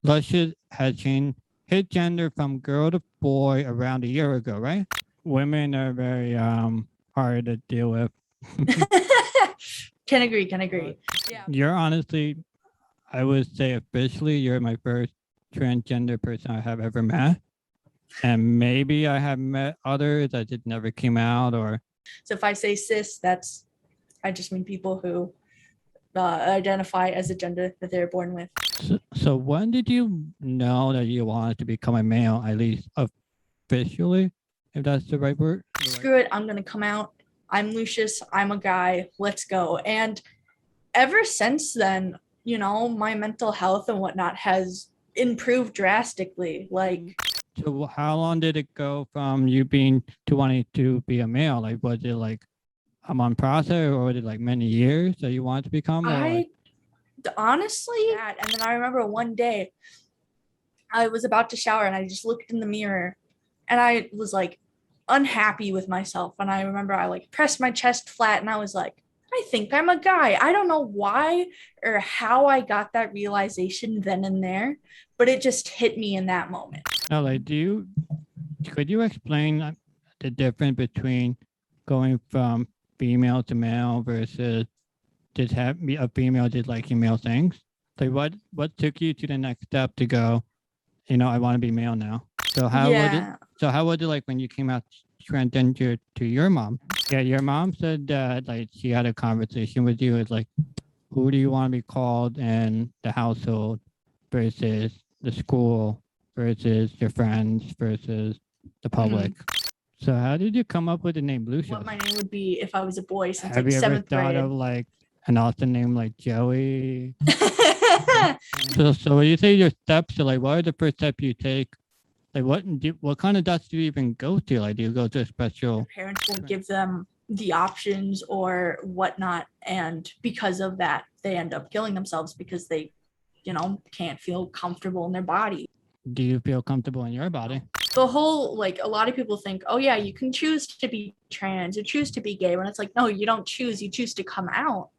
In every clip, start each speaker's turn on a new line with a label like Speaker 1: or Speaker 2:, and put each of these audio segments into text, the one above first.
Speaker 1: Lucious had changed his gender from girl to boy around a year ago, right? Women are very hard to deal with.
Speaker 2: Can agree. Yeah.
Speaker 1: You're honestly, I would say officially, you're my first transgender person I have ever met. And maybe I have met others that just never came out or.
Speaker 2: So if I say cis, I just mean people who identify as a gender that they're born with.
Speaker 1: So when did you know that you wanted to become a male, at least officially, if that's the right word?
Speaker 2: Screw it, I'm gonna come out. I'm Lucious, I'm a guy, let's go. And ever since then, my mental health and whatnot has improved drastically. Like,
Speaker 1: so how long did it go from you being to wanting to be a male? Like, was it like a month process, or was it like many years that you wanted to become?
Speaker 2: Honestly, and then I remember one day I was about to shower and I just looked in the mirror and I was like unhappy with myself. And I remember I like pressed my chest flat and I was like, I think I'm a guy. I don't know why or how I got that realization then and there, but it just hit me in that moment.
Speaker 1: Now, like, could you explain the difference between going from female to male versus just have a female just liking male things? Like, what took you to the next step to go, I want to be male now? So how was it like when you came out transgender to your mom? Yeah, your mom said that like she had a conversation with you. It's like, who do you want to be called in the household versus the school versus your friends versus the public? So how did you come up with the name Lucious?
Speaker 2: What my name would be if I was a boy since
Speaker 1: Have
Speaker 2: like
Speaker 1: you ever
Speaker 2: 7th
Speaker 1: thought
Speaker 2: grade.
Speaker 1: of like an awesome name like Joey? So when you say your steps, so like what are the first steps you take? Like what kind of dots do you even go to? Like do you go to a special?
Speaker 2: Parents won't give them the options or whatnot, and because of that, they end up killing themselves because they, can't feel comfortable in their body.
Speaker 1: Do you feel comfortable in your body?
Speaker 2: The whole, like, a lot of people think, oh yeah, you can choose to be trans or choose to be gay, when it's like, no, you don't choose, you choose to come out,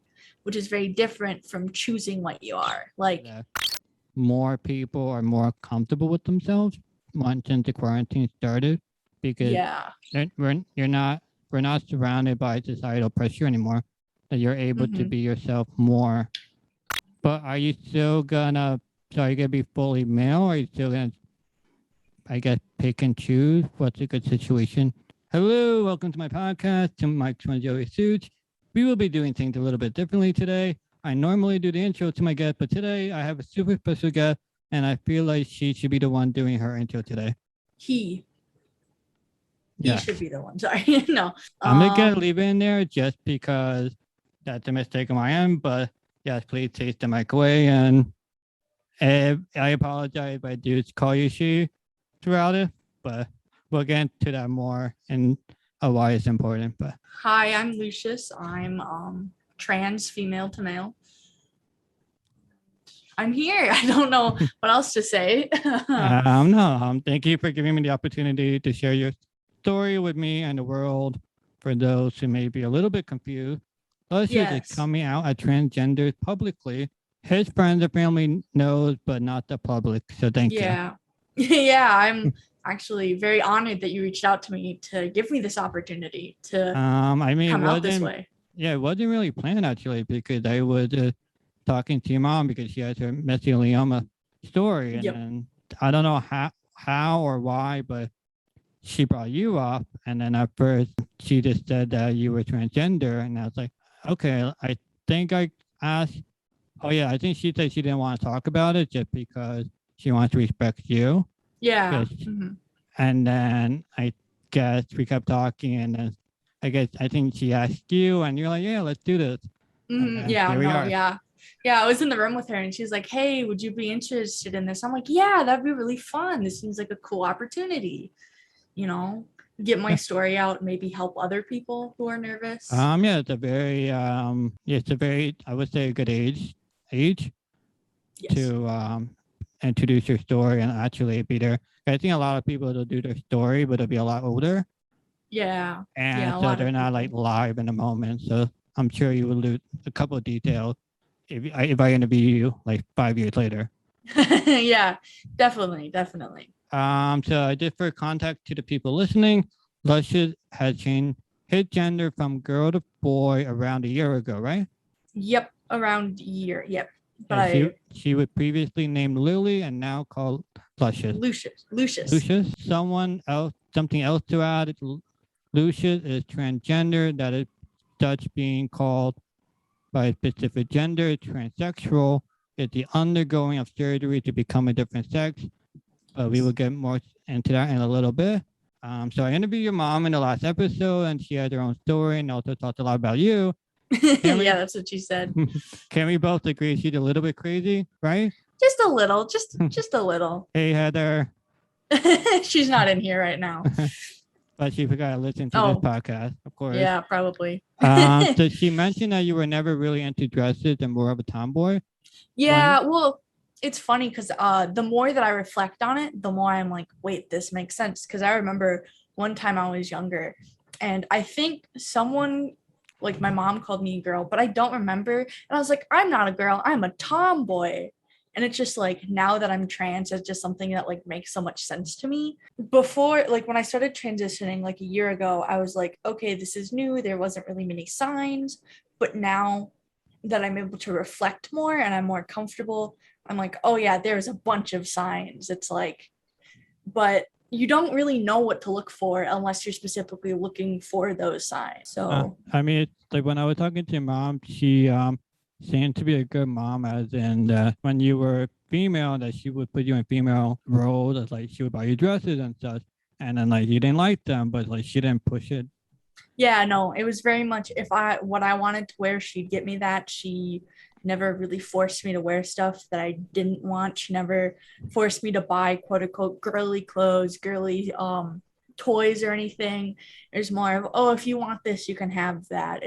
Speaker 2: which is very different from choosing what you are. Like,
Speaker 1: more people are more comfortable with themselves once the quarantine started, because we're not surrounded by societal pressure anymore, that you're able to be yourself more. But are you still gonna be fully male, or are you still gonna, I guess, pick and choose what's a good situation? Hello, welcome to my podcast, to Mics One JoeySooch. We will be doing things a little bit differently today. I normally do the intro to my guest, but today I have a super special guest, and I feel like she should be the one doing her intro today.
Speaker 2: He should be the one. Sorry, no.
Speaker 1: I'm gonna leave it in there just because that's a mistake on my end. But yes, please take the mic away, and I apologize if I do call you she throughout it, but we'll get into that more and why it's important. But
Speaker 2: hi, I'm Lucious. I'm trans, female to male. I'm here. I don't know what else to say.
Speaker 1: No. Thank you for giving me the opportunity to share your story with me and the world. For those who may be a little bit confused, Lucious is coming out as transgender publicly. His friends and family knows, but not the public. So thank you.
Speaker 2: Yeah, I'm actually very honored that you reached out to me to give me this opportunity to come out this way.
Speaker 1: Yeah, it wasn't really planned actually, because I was talking to your mom because she has her mesothelioma story, and I don't know how or why, but she brought you up, and then at first she just said that you were transgender, and I was like, okay, I think I asked. Oh yeah, I think she said she didn't want to talk about it just because she wants to respect you.
Speaker 2: Yeah.
Speaker 1: And then I guess we kept talking, and then I think she asked you, and you're like, yeah, let's do this.
Speaker 2: Yeah, I was in the room with her and she's like, hey, would you be interested in this? I'm like, yeah, that'd be really fun. This seems like a cool opportunity, get my story out, maybe help other people who are nervous.
Speaker 1: It's a very I would say a good age to introduce your story and actually be there. I think a lot of people will do their story, but they'll be a lot older.
Speaker 2: Yeah.
Speaker 1: And so they're not like live in the moment. So I'm sure you will lose a couple of details if I interview you like 5 years later.
Speaker 2: Yeah, definitely.
Speaker 1: So just for context to the people listening, Lucious has changed his gender from girl to boy around a year ago, right?
Speaker 2: Yep, around a year. Yep. But
Speaker 1: And she was previously named Lily and now called Lucious.
Speaker 2: Lucious.
Speaker 1: Lucious. Something else to add. Lucious is transgender. That is such being called by a specific gender. Transsexual is the undergoing of surgery to become a different sex. We will get more into that in a little bit. So I interviewed your mom in the last episode, and she had her own story and also talked a lot about you.
Speaker 2: Yeah, that's what she said.
Speaker 1: Can we both agree she's a little bit crazy, right?
Speaker 2: Just a little, just a little.
Speaker 1: Hey, Heather.
Speaker 2: She's not in here right now.
Speaker 1: But she forgot to listen to this podcast, of course.
Speaker 2: Yeah, probably.
Speaker 1: So she mentioned that you were never really into dresses and more of a tomboy.
Speaker 2: Yeah, well, it's funny because the more that I reflect on it, the more I'm like, wait, this makes sense. Because I remember one time I was younger, and I think someone, like my mom, called me a girl, but I don't remember. And I was like, I'm not a girl, I'm a tomboy. And it's just like, now that I'm trans, it's just something that like makes so much sense to me. Before, like when I started transitioning like a year ago, I was like, okay, this is new. There wasn't really many signs. But now that I'm able to reflect more and I'm more comfortable, I'm like, oh yeah, there's a bunch of signs. It's like, but you don't really know what to look for unless you're specifically looking for those signs. So
Speaker 1: I mean, it's like when I was talking to your mom, she seemed to be a good mom, as in when you were female, that she would put you in female roles, as like she would buy you dresses and stuff, and then like you didn't like them, but like she didn't push it.
Speaker 2: Yeah, no, it was very much what I wanted to wear, she'd get me that. She never really forced me to wear stuff that I didn't want. She never forced me to buy quote unquote girly clothes, girly toys or anything. It was more of, oh, if you want this, you can have that.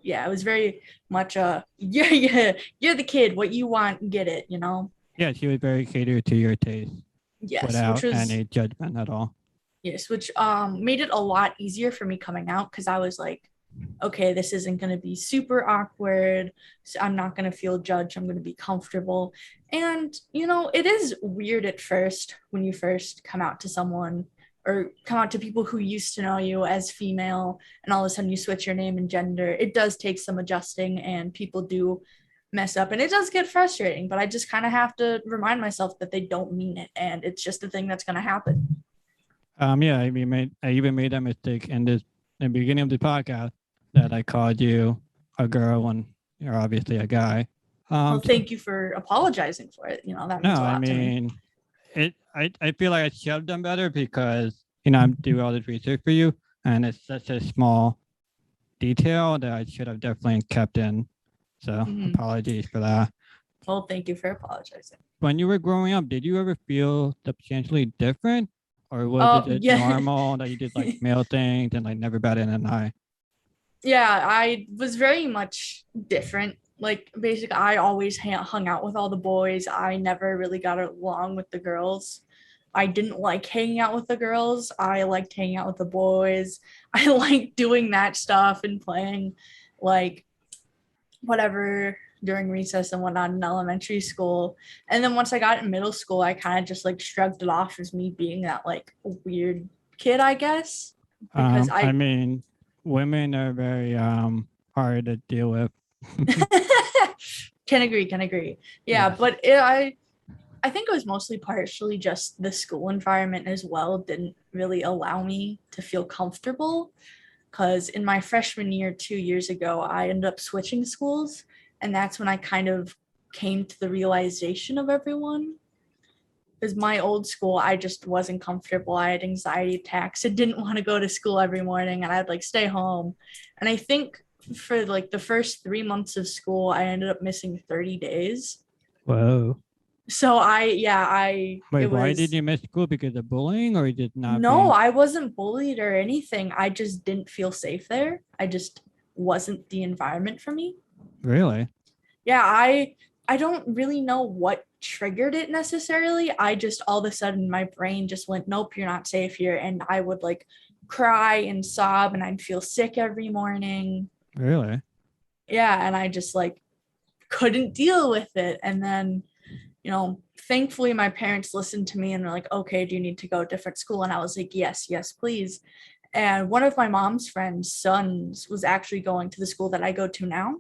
Speaker 2: Yeah, it was very much you're the kid, what you want, get it, you know?
Speaker 1: Yeah, she was very catered to your taste.
Speaker 2: Yes,
Speaker 1: without any judgment at all.
Speaker 2: Yes, which made it a lot easier for me coming out because I was like, okay, this isn't going to be super awkward. So I'm not going to feel judged. I'm going to be comfortable. And, you know, it is weird at first when you first come out to someone or come out to people who used to know you as female and all of a sudden you switch your name and gender. It does take some adjusting and people do mess up and it does get frustrating, but I just kind of have to remind myself that they don't mean it and it's just a thing that's going to happen.
Speaker 1: Yeah, I even made that mistake in the beginning of the podcast that I called you a girl when you're obviously a guy.
Speaker 2: Well, thank you for apologizing for it. You know, that means a lot to me.
Speaker 1: I feel like I should have done better because, you know, I'm doing all this research for you and it's such a small detail that I should have definitely kept in. So apologies for that.
Speaker 2: Well, thank you for apologizing.
Speaker 1: When you were growing up, did you ever feel substantially different? Or was it normal that you did like male things and like never batted an eye?
Speaker 2: Yeah, I was very much different. Like basically, I always hung out with all the boys. I never really got along with the girls. I didn't like hanging out with the girls. I liked hanging out with the boys. I liked doing that stuff and playing like whatever during recess and whatnot in elementary school. And then once I got in middle school, I kind of just like shrugged it off as me being that like weird kid, I guess.
Speaker 1: Because I mean, women are very hard to deal with.
Speaker 2: Can agree. Yeah, yes. But I think it was mostly partially just the school environment as well didn't really allow me to feel comfortable. Because in my freshman year 2 years ago, I ended up switching schools. And that's when I kind of came to the realization of everyone. Because my old school, I just wasn't comfortable. I had anxiety attacks. I didn't want to go to school every morning and I'd like stay home. And I think for like the first 3 months of school, I ended up missing 30 days.
Speaker 1: Whoa.
Speaker 2: So
Speaker 1: Wait, why did you miss school? Because of bullying or did not?
Speaker 2: No, I wasn't bullied or anything. I just didn't feel safe there. I just wasn't the environment for me.
Speaker 1: Really?
Speaker 2: Yeah, I don't really know what triggered it necessarily. I just all of a sudden my brain just went, nope, you're not safe here. And I would like cry and sob and I'd feel sick every morning.
Speaker 1: Really?
Speaker 2: Yeah, and I just like couldn't deal with it. And then thankfully my parents listened to me and were like, okay, do you need to go to a different school? And I was like, yes, please. And one of my mom's friends' sons was actually going to the school that I go to now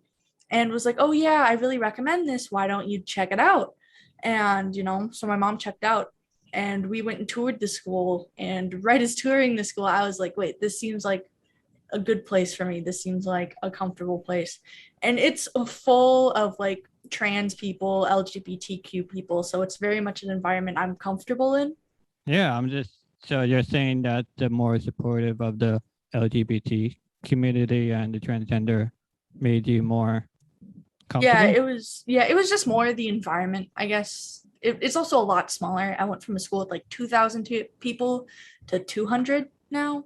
Speaker 2: and was like, oh yeah, I really recommend this. Why don't you check it out? And, so my mom checked out and we went and toured the school. And right as touring the school, I was like, wait, this seems like a good place for me. This seems like a comfortable place. And it's full of like trans people, LGBTQ people. So it's very much an environment I'm comfortable in.
Speaker 1: Yeah, so you're saying that the more supportive of the LGBT community and the transgender made you more comfortable?
Speaker 2: It was just more the environment, I guess. It's also a lot smaller. I went from a school with like 2,000 people to 200 now.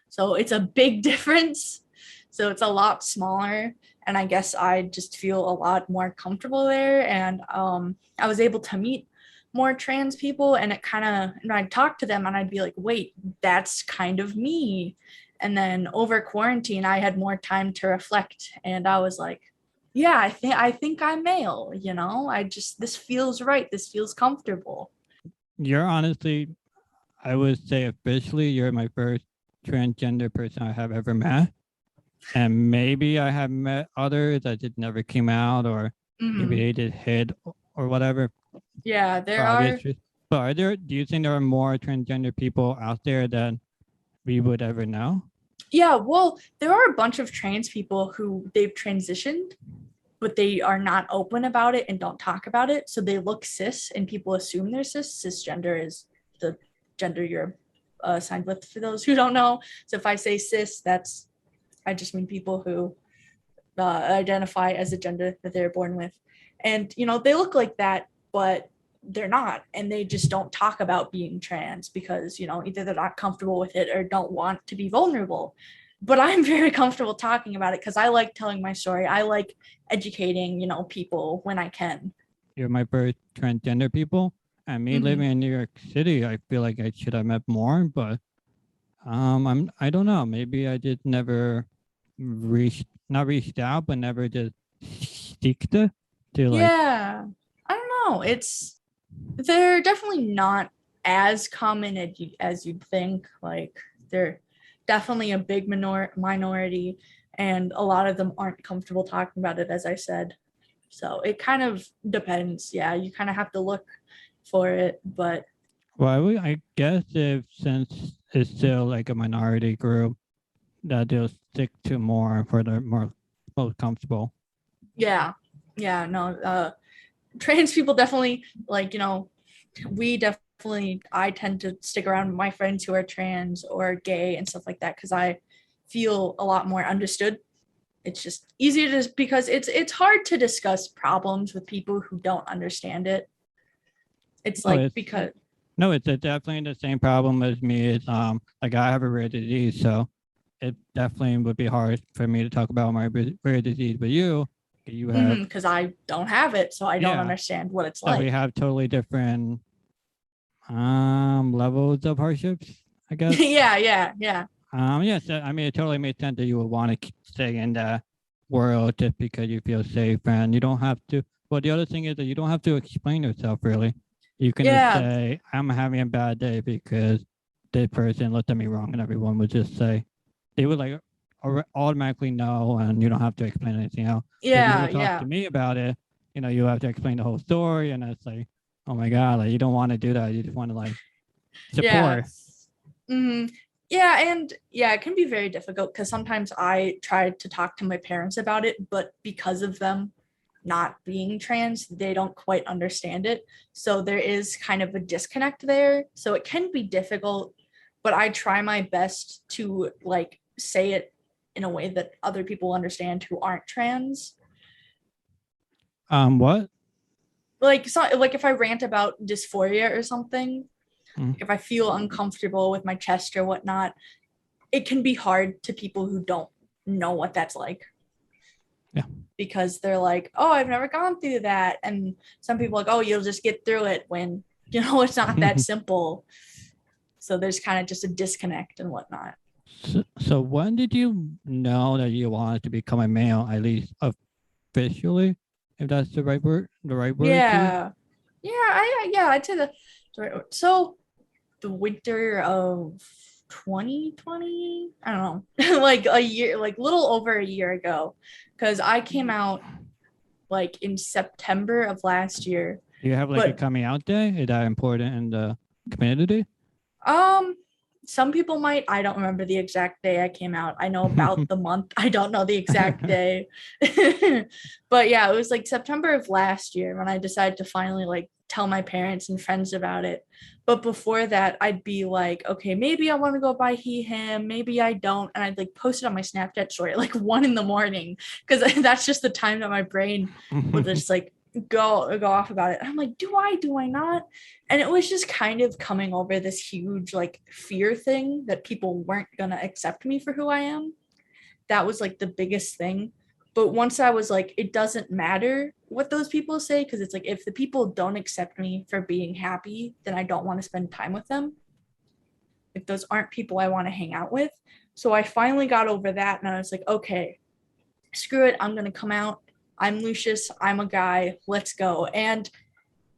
Speaker 2: So it's a big difference. So it's a lot smaller. And I guess I just feel a lot more comfortable there. And I was able to meet more trans people, and it kind of, and I'd talk to them and I'd be like, wait, that's kind of me. And then over quarantine, I had more time to reflect, and I was like, yeah, I think I'm male, this feels right. This feels comfortable.
Speaker 1: You're honestly, I would say officially, you're my first transgender person I have ever met. And maybe I have met others that just never came out, or maybe they just hid or whatever.
Speaker 2: Yeah, there are.
Speaker 1: But do you think there are more transgender people out there than we would ever know?
Speaker 2: Yeah, well, there are a bunch of trans people who they've transitioned, but they are not open about it and don't talk about it. So they look cis and people assume they're cis. Cisgender is the gender you're assigned with, for those who don't know. So if I say cis, I just mean people who identify as a gender that they're born with. And, they look like that, but they're not. And they just don't talk about being trans because, either they're not comfortable with it or don't want to be vulnerable. But I'm very comfortable talking about it because I like telling my story. I like educating, people when I can.
Speaker 1: You're my first transgender people. And me living in New York City, I feel like I should have met more, but I don't know. Maybe I just never not reached out, but never just seeked to like.
Speaker 2: Yeah, I don't know. They're definitely not as common as you'd think. Like they're definitely a big minority, and a lot of them aren't comfortable talking about it, as I said. So it kind of depends. Yeah, you kind of have to look for it, but.
Speaker 1: Well, I guess since it's still like a minority group, that they'll stick to more for the most comfortable.
Speaker 2: Yeah, no, trans people definitely, like, I tend to stick around with my friends who are trans or gay and stuff like that because I feel a lot more understood. It's just easier because it's hard to discuss problems with people who don't understand it. It's because.
Speaker 1: No, it's definitely the same problem as me. It's like I have a rare disease, so it definitely would be hard for me to talk about my rare disease. But you have,
Speaker 2: because I don't have it, so I don't understand what it's like.
Speaker 1: We have totally different levels of hardships, I guess.
Speaker 2: Yeah.
Speaker 1: Yes, I mean it totally makes sense that you would want to stay in that world just because you feel safe, and you don't have to. Well, the other thing is that you don't have to explain yourself really. You can just say, I'm having a bad day because this person looked at me wrong, and everyone would just say, they would like automatically know, and you don't have to explain anything else.
Speaker 2: Yeah,
Speaker 1: if you talk to me about it, you have to explain the whole story, and it's like, oh my God, like you don't want to do that. You just want to like support.
Speaker 2: Yeah, and it can be very difficult because sometimes I tried to talk to my parents about it, but because of them not being trans, they don't quite understand it. So there is kind of a disconnect there. So it can be difficult, but I try my best to like say it in a way that other people understand who aren't trans.
Speaker 1: What?
Speaker 2: Like if I rant about dysphoria or something, if I feel uncomfortable with my chest or whatnot, it can be hard to people who don't know what that's like.
Speaker 1: Yeah.
Speaker 2: Because they're like, oh, I've never gone through that. And some people are like, oh, you'll just get through it, when, it's not that simple. So there's kind of just a disconnect and whatnot.
Speaker 1: So when did you know that you wanted to become a male, at least officially, if that's the right word?
Speaker 2: Yeah. I'd say that. So the winter of 2020, I don't know, like a year, like little over a year ago, because I came out like in September of last year.
Speaker 1: Do you have like a
Speaker 2: But
Speaker 1: coming out day? Is that important in the community?
Speaker 2: um some people might. I don't remember the exact day I came out. I know about the month. I don't know the exact day. But yeah, it was like September of last year when I decided to finally like tell my parents and friends about it. But before that, I'd be like, okay, maybe I want to go buy he him, maybe I don't. And I'd like post it on my Snapchat story at like 1 a.m. because that's just the time that my brain will just like go off about it. And I'm like, do I not? And it was just kind of coming over this huge like fear thing that people weren't gonna accept me for who I am. That was like the biggest thing. But once I was like, it doesn't matter what those people say, because it's like if the people don't accept me for being happy, then I don't want to spend time with them. If those aren't people I want to hang out with. So I finally got over that and I was like, okay, screw it, I'm gonna come out. I'm Lucious, I'm a guy, let's go. And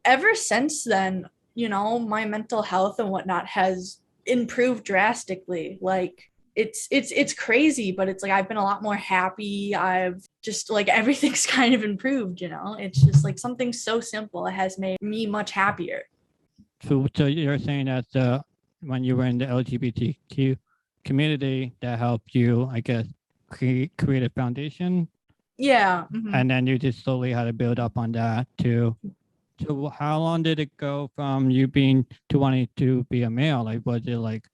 Speaker 2: ever since then, my mental health and whatnot has improved drastically. Like it's crazy, but it's like I've been a lot more happy. I've just like everything's kind of improved. It's just like something so simple. It has made me much happier.
Speaker 1: So you're saying that when you were in the LGBTQ community, that helped you, I guess, create a foundation,
Speaker 2: Yeah. Mm-hmm.
Speaker 1: and then you just slowly had to build up on that to. So how long did it go from you being to wanting to be a male? Like, was it like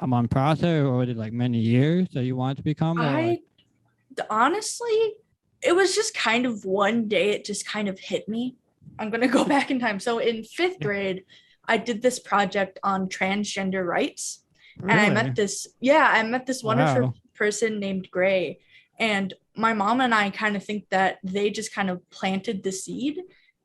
Speaker 1: a month process, or was it like many years that you wanted to become, or like?
Speaker 2: I honestly, it was just kind of one day, it just kind of hit me. I'm going to go back in time. So in fifth grade, I did this project on transgender rights. And
Speaker 1: Really?
Speaker 2: I met this wonderful
Speaker 1: Wow.
Speaker 2: person named Gray. And my mom and I kind of think that they just kind of planted the seed.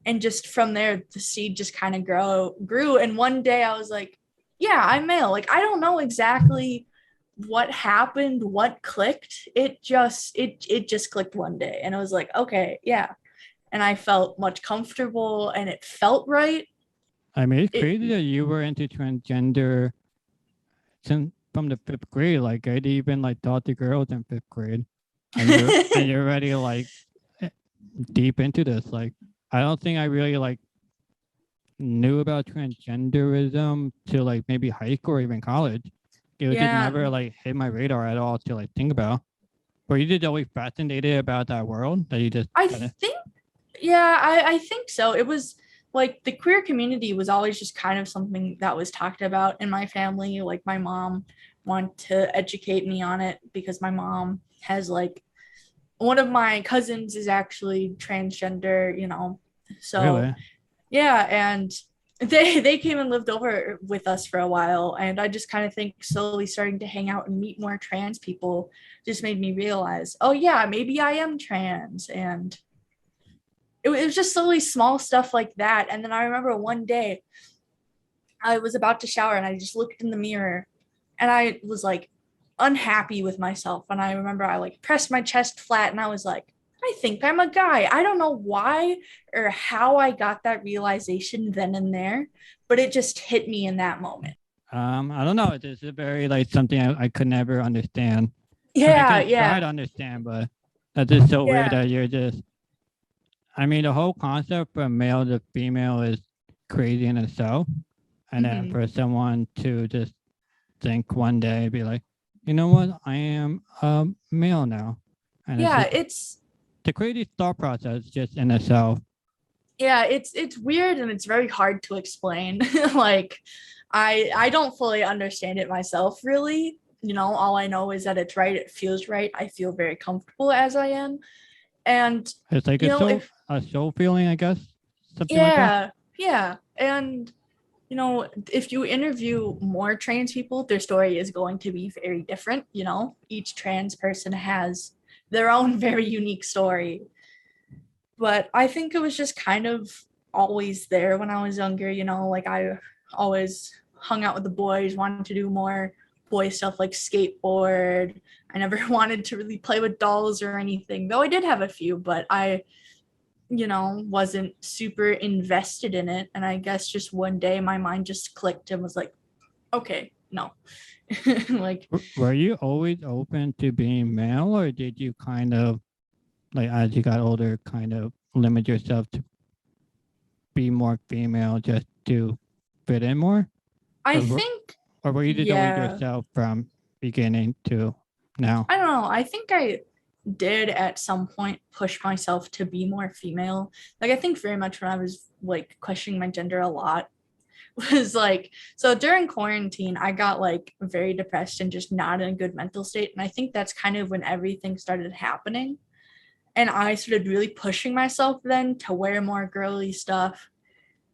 Speaker 2: And just from there, the seed just kind of grew. And one day I was like, yeah, I'm male. Like, I don't know exactly what happened, what clicked. It just clicked one day. And I was like, okay, yeah. And I felt much comfortable and it felt right.
Speaker 1: I mean, it's
Speaker 2: It
Speaker 1: crazy that you were into transgender since from the fifth grade. Like, I'd even like taught the girls in fifth grade, and you're already like eh, deep into this. Like, I don't think I really like knew about transgenderism till like maybe high school or even college. It would just
Speaker 2: yeah,
Speaker 1: never like hit my radar at all to like think about. Were you just always fascinated about that world that you just
Speaker 2: I
Speaker 1: kind of?
Speaker 2: think yeah, I think so. It was like the queer community was always just kind of something that was talked about in my family. Like my mom wanted to educate me on it because my mom has like one of my cousins is actually transgender. So
Speaker 1: Really?
Speaker 2: yeah, and they came and lived over with us for a while, and I just kind of think slowly starting to hang out and meet more trans people just made me realize, oh yeah, maybe I am trans. And it was just slowly small stuff like that. And then I remember one day I was about to shower and I just looked in the mirror and I was like unhappy with myself. And I remember I like pressed my chest flat and I was like, I think I'm a guy. I don't know why or how I got that realization then and there, but it just hit me in that moment.
Speaker 1: I don't know. It's a very like something I could never understand. I mean, I
Speaker 2: Yeah,
Speaker 1: can try
Speaker 2: yeah,
Speaker 1: to understand, but that's just so weird
Speaker 2: yeah.
Speaker 1: that you're just. I mean, the whole concept from male to female is crazy in itself, and then
Speaker 2: Hmm.
Speaker 1: for someone to just think one day, be like, you know what, I am a male now, and it's
Speaker 2: Yeah,
Speaker 1: just
Speaker 2: it's
Speaker 1: the crazy thought process just in itself.
Speaker 2: yeah, it's weird and it's very hard to explain. Like I don't fully understand it myself really. All I know is that it's right, it feels right. I feel very comfortable as I am. And
Speaker 1: It's like
Speaker 2: if
Speaker 1: a soul feeling, I guess, something like that.
Speaker 2: yeah, yeah. And if you interview more trans people, their story is going to be very different. Each trans person has their own very unique story. But I think it was just kind of always there when I was younger. Like I always hung out with the boys, wanted to do more boy stuff like skateboard. I never wanted to really play with dolls or anything, though I did have a few, but I wasn't super invested in it. And I guess just one day my mind just clicked and was like, okay, no. Like,
Speaker 1: Were you always open to being male, or did you kind of like as you got older, kind of limit yourself to be more female just to fit in more?
Speaker 2: I
Speaker 1: Or,
Speaker 2: think,
Speaker 1: or were you just always
Speaker 2: yeah,
Speaker 1: yourself from beginning to now?
Speaker 2: I don't know. I think I did at some point push myself to be more female. Like, I think very much when I was like questioning my gender a lot was like, so during quarantine, I got like very depressed and just not in a good mental state. And I think that's kind of when everything started happening. And I started really pushing myself then to wear more girly stuff.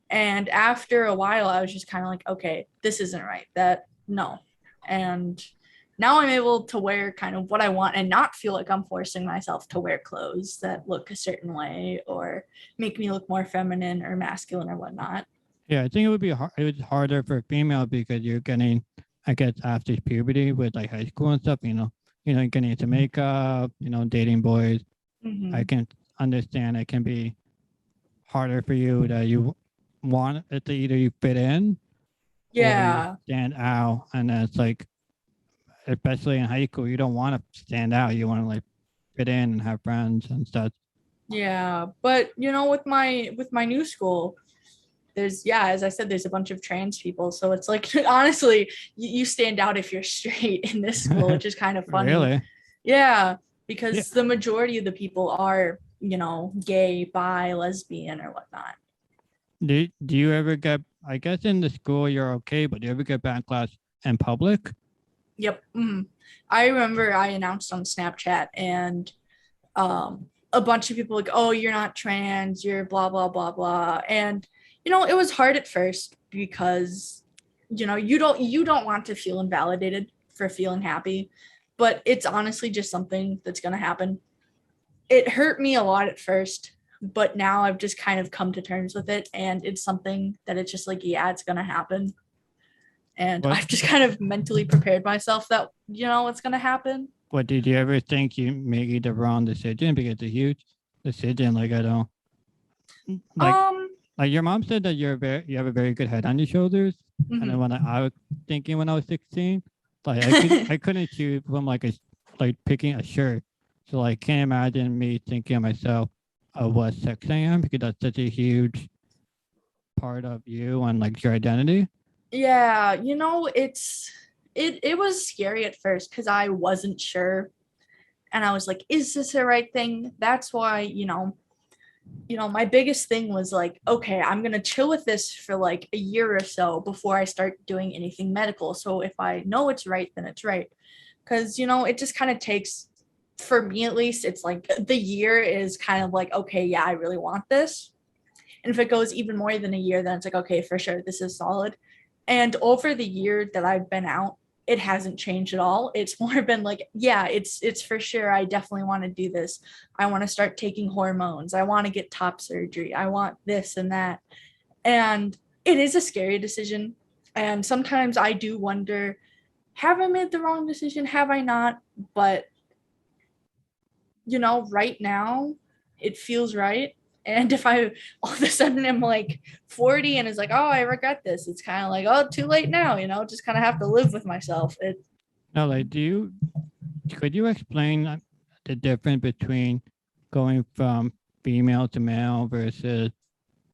Speaker 2: And after a while, I was just kind of like, okay, this isn't right. That, no. And now I'm able to wear kind of what I want and not feel like I'm forcing myself to wear clothes that look a certain way or make me look more feminine or masculine or whatnot.
Speaker 1: Yeah, I think it would be it was harder for female because you're getting, I guess, after puberty with like high school and stuff. Getting into makeup, dating boys. I
Speaker 2: Mm-hmm.
Speaker 1: can understand it can be harder for you that you want it to either you fit in or you
Speaker 2: Yeah.
Speaker 1: stand out, and then it's like, especially in high school, you don't want to stand out. You want to like fit in and have friends and stuff.
Speaker 2: Yeah. But with my new school, there's, yeah, as I said, there's a bunch of trans people. So it's like, honestly, you stand out if you're straight in this school, which is kind of funny.
Speaker 1: Really?
Speaker 2: Yeah,
Speaker 1: Yeah.
Speaker 2: because the majority of the people are, gay, bi, lesbian, or whatnot.
Speaker 1: Do you ever get? I guess in the school you're okay, but do you ever get backlash in public?
Speaker 2: Yep. I remember I announced on Snapchat, and a bunch of people like, oh, you're not trans, you're blah blah blah blah. And it was hard at first because you don't want to feel invalidated for feeling happy, but it's honestly just something that's going to happen. It hurt me a lot at first, but now I've just kind of come to terms with it, and it's something that it's just like, yeah, it's going to happen. And
Speaker 1: What
Speaker 2: I've just kind of mentally prepared myself that it's going to happen.
Speaker 1: What did you ever think you made the wrong decision? Because it's a huge decision. Like I don't like
Speaker 2: um
Speaker 1: like your mom said that you have a very good head on your shoulders. And then
Speaker 2: mhm.
Speaker 1: when I was thinking when I was 16, like I couldn't choose from like picking a shirt. So like can't imagine me thinking of myself of what sex I am because that's such a huge part of you and like your identity.
Speaker 2: Yeah, it was scary at first because I wasn't sure, and I was like, is this the right thing? That's why, my biggest thing was like, okay, I'm gonna chill with this for like a year or so before I start doing anything medical. So if I know it's right, then it's right. Because it just kind of takes, for me at least, it's like the year is kind of like, okay, yeah, I really want this. And if it goes even more than a year, then it's like, okay, for sure, this is solid. And over the year that I've been out, it hasn't changed at all. It's more been like, yeah, it's for sure. I definitely want to do this. I want to start taking hormones. I want to get top surgery. I want this and that. And it is a scary decision. And sometimes I do wonder, have I made the wrong decision? Have I not? But right now it feels right. And if I all of a sudden am like 40 and is like, oh, I regret this, it's kind of like, oh, too late now, just kind of have to live with myself.
Speaker 1: Now, like, could you explain the difference between going from female to male versus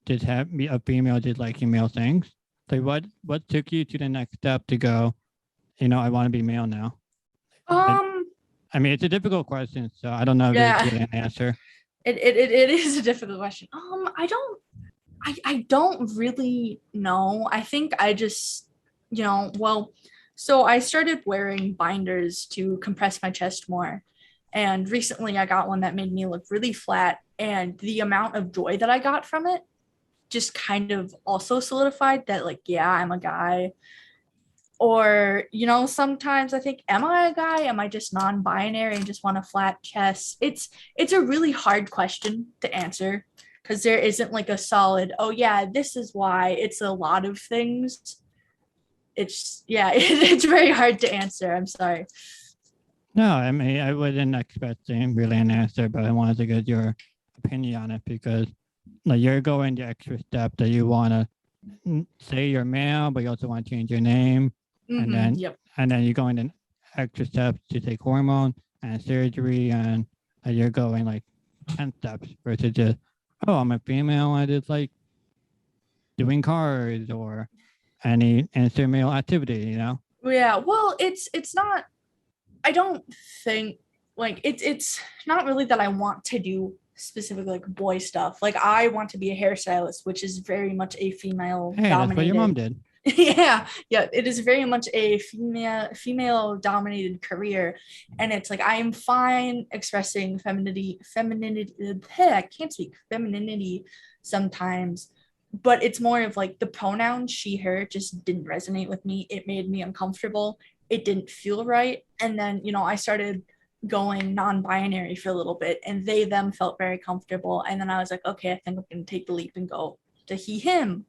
Speaker 1: just have be a female just liking male things? Like, what took you to the next step to go? I want to be male now. I,
Speaker 2: Um,
Speaker 1: I mean, it's a difficult question, so I don't know if there's
Speaker 2: yeah,
Speaker 1: really an answer.
Speaker 2: it is a difficult question. I don't really know. I think I just, well, so I started wearing binders to compress my chest more. And recently I got one that made me look really flat. And the amount of joy that I got from it just kind of also solidified that, like, yeah, I'm a guy. Or, sometimes I think, am I a guy? Am I just non-binary and just want a flat chest? It's a really hard question to answer because there isn't like a solid, oh yeah, this is why. It's a lot of things. It's, yeah, it's very hard to answer. I'm sorry.
Speaker 1: No, I mean, I wasn't expecting really an answer, but I wanted to get your opinion on it, because like you're going the extra step that you want to say you're male, but you also want to change your name, and then
Speaker 2: Yep.
Speaker 1: and then you're going the extra steps to take hormone and surgery, and you're going like 10 steps versus just, oh, I'm a female, I just like doing cars or any instrumental activity, you know?
Speaker 2: Yeah. Well, it's not. I don't think like it's not really that I want to do specifically like boy stuff. Like I want to be a hairstylist, which is very much a female
Speaker 1: Hey, that's what your mom did.
Speaker 2: yeah, it is very much a female dominated career, and it's like I'm fine expressing femininity. I can't speak femininity sometimes, but it's more of like the pronoun she her just didn't resonate with me. It made me uncomfortable. It didn't feel right, and then I started going non-binary for a little bit, and they them felt very comfortable, and then I was like, okay, I think I'm gonna take the leap and go to he him.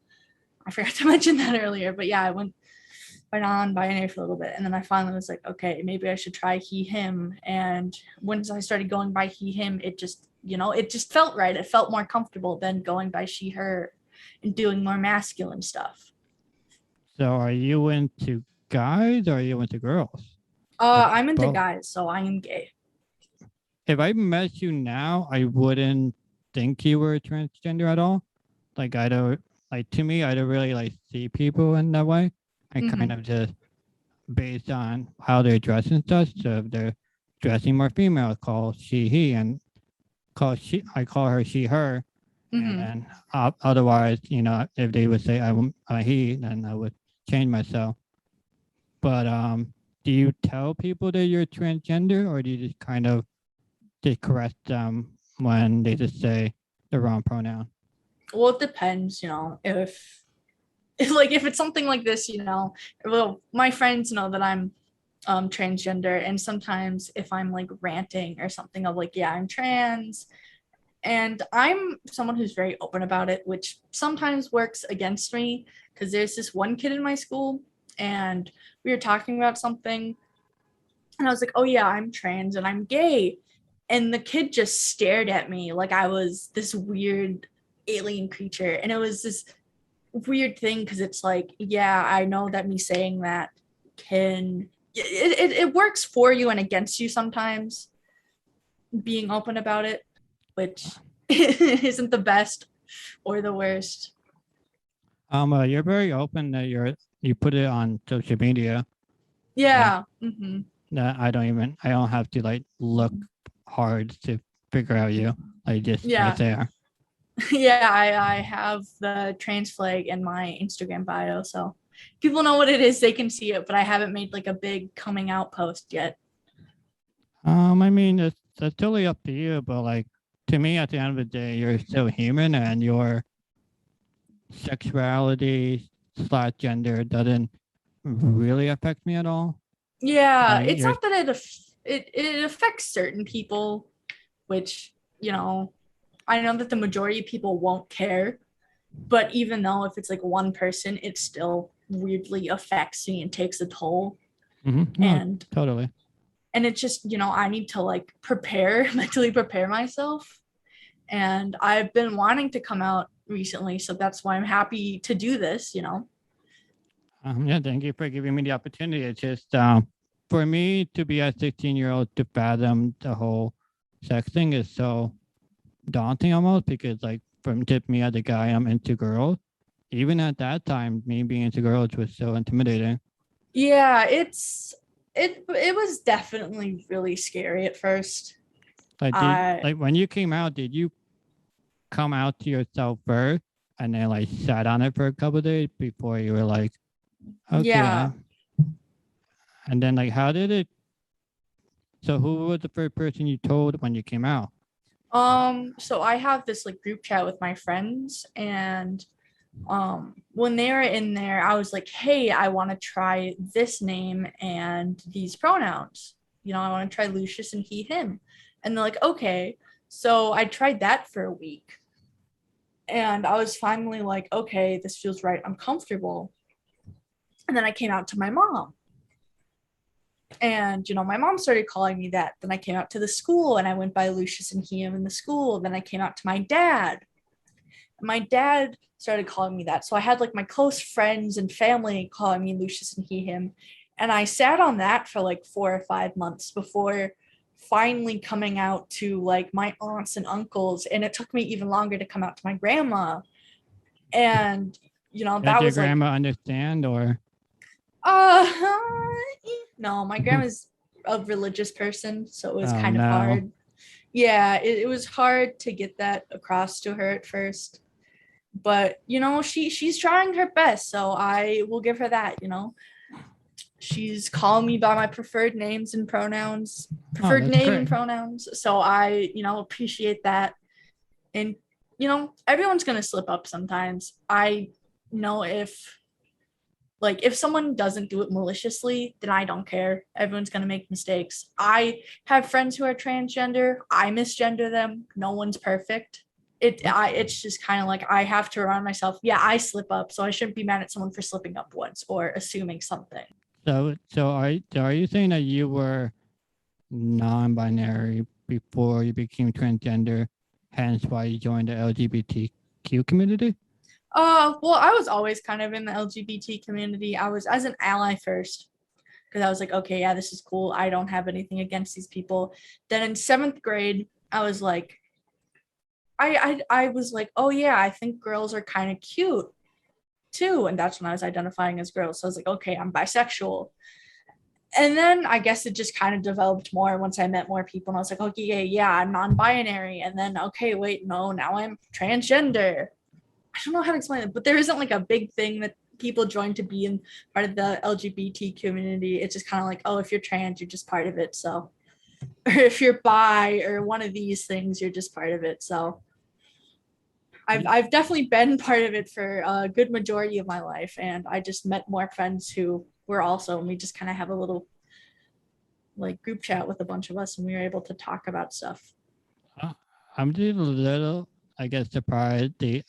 Speaker 2: I forgot to mention that earlier, but yeah, I went by non-binary for a little bit, and then I finally was like, okay, maybe I should try he him. And once I started going by he him, it just it just felt right. It felt more comfortable than going by she her and doing more masculine stuff.
Speaker 1: So are you into guys or are you into girls?
Speaker 2: I'm into
Speaker 1: Both.
Speaker 2: guys, so I am gay.
Speaker 1: If I met you now, I wouldn't think you were transgender at all. Like I don't like, to me, I don't really like see people in that way. I kind of just based on how they're dressed and stuff. So if they're dressing more female, call she he, and I call her she her. And then otherwise, if they would say I'm a he, then I would change myself. But do you tell people that you're transgender, or do you just kind of just correct them when they just say the wrong pronoun?
Speaker 2: Well, it depends, if it's something like this, well, my friends know that I'm transgender, and sometimes if I'm like ranting or something of like, yeah, I'm trans, and I'm someone who's very open about it, which sometimes works against me, because there's this one kid in my school, and we were talking about something, and I was like, oh yeah, I'm trans and I'm gay, and the kid just stared at me like I was this weird alien creature, and it was this weird thing, because it's like, yeah, I know that me saying that it works for you and against you sometimes, being open about it, which isn't the best or the worst.
Speaker 1: You're very open that you put it on social media.
Speaker 2: Yeah.
Speaker 1: That I don't have to like look hard to figure out you. Like just right there.
Speaker 2: Yeah, I have the trans flag in my Instagram bio, so people know what it is, they can see it, but I haven't made like a big coming out post yet.
Speaker 1: I mean, that's totally up to you, but like to me, at the end of the day, you're still human, and your sexuality / gender doesn't really affect me at all.
Speaker 2: Yeah, it's not that it affects certain people, which I know that the majority of people won't care, but even though if it's like one person, it still weirdly affects me and takes a toll.
Speaker 1: No,
Speaker 2: and
Speaker 1: totally.
Speaker 2: And it's just, I need to like mentally prepare myself. And I've been wanting to come out recently, so that's why I'm happy to do this.
Speaker 1: Yeah, thank you for giving me the opportunity. It's just for me to be a 16-year-old to fathom the whole sex thing is so daunting almost, because like from just me as a guy, I'm into girls. Even at that time, me being into girls was so intimidating.
Speaker 2: Yeah, it was definitely really scary at first.
Speaker 1: Like when you came out, did you come out to yourself first and then like sat on it for a couple of days before you were like, okay?
Speaker 2: Yeah.
Speaker 1: And then like, how did it? So who was the first person you told when you came out?
Speaker 2: So I have this like group chat with my friends, and when they were in there, I was like, hey, I want to try this name and these pronouns. I want to try Lucius and he him. And they're like, okay. So I tried that for a week, and I was finally like, okay, this feels right, I'm comfortable. And then I came out to my mom, And, my mom started calling me that. Then I came out to the school and I went by Lucious and he, him in the school. Then I came out to my dad. My dad started calling me that. So I had like my close friends and family calling me Lucious and he, him. And I sat on that for like 4 or 5 months before finally coming out to like my aunts and uncles. And it took me even longer to come out to my grandma. And,
Speaker 1: Did
Speaker 2: that
Speaker 1: your
Speaker 2: was like,
Speaker 1: grandma understand, or?
Speaker 2: uh, no, my grandma's a religious person. So it was
Speaker 1: Oh
Speaker 2: kind of
Speaker 1: no.
Speaker 2: hard. Yeah, it was hard to get that across to her at first. But she's trying her best, so I will give her that. She's calling me by my preferred names and pronouns,
Speaker 1: Oh,
Speaker 2: preferred
Speaker 1: that's
Speaker 2: name and
Speaker 1: great.
Speaker 2: pronouns, so I appreciate that. And everyone's gonna slip up sometimes. I know if someone doesn't do it maliciously, then I don't care. Everyone's gonna make mistakes. I have friends who are transgender. I misgender them. No one's perfect. It's just kind of like I have to remind myself, yeah, I slip up, so I shouldn't be mad at someone for slipping up once or assuming something.
Speaker 1: So are you saying that you were non-binary before you became transgender, hence why you joined the LGBTQ community?
Speaker 2: Well, I was always kind of in the LGBT community. I was as an ally first because I was like, okay, yeah, this is cool. I don't have anything against these people. Then in 7th grade, I was like, I was like, oh yeah, I think girls are kind of cute too. And that's when I was identifying as girls. So I was like, okay, I'm bisexual. And then I guess it just kind of developed more once I met more people. And I was like, okay, yeah, I'm non-binary. And then, okay, wait, no, now I'm transgender. I don't know how to explain it, but there isn't like a big thing that people join to be in part of the LGBT community. It's just kind of like, oh, if you're trans, you're just part of it. So, or if you're bi or one of these things, you're just part of it. So I've definitely been part of it for a good majority of my life. And I just met more friends who were also, and we just kind of have a little like group chat with a bunch of us and we were able to talk about stuff.
Speaker 1: I'm just a little, I guess, surprised they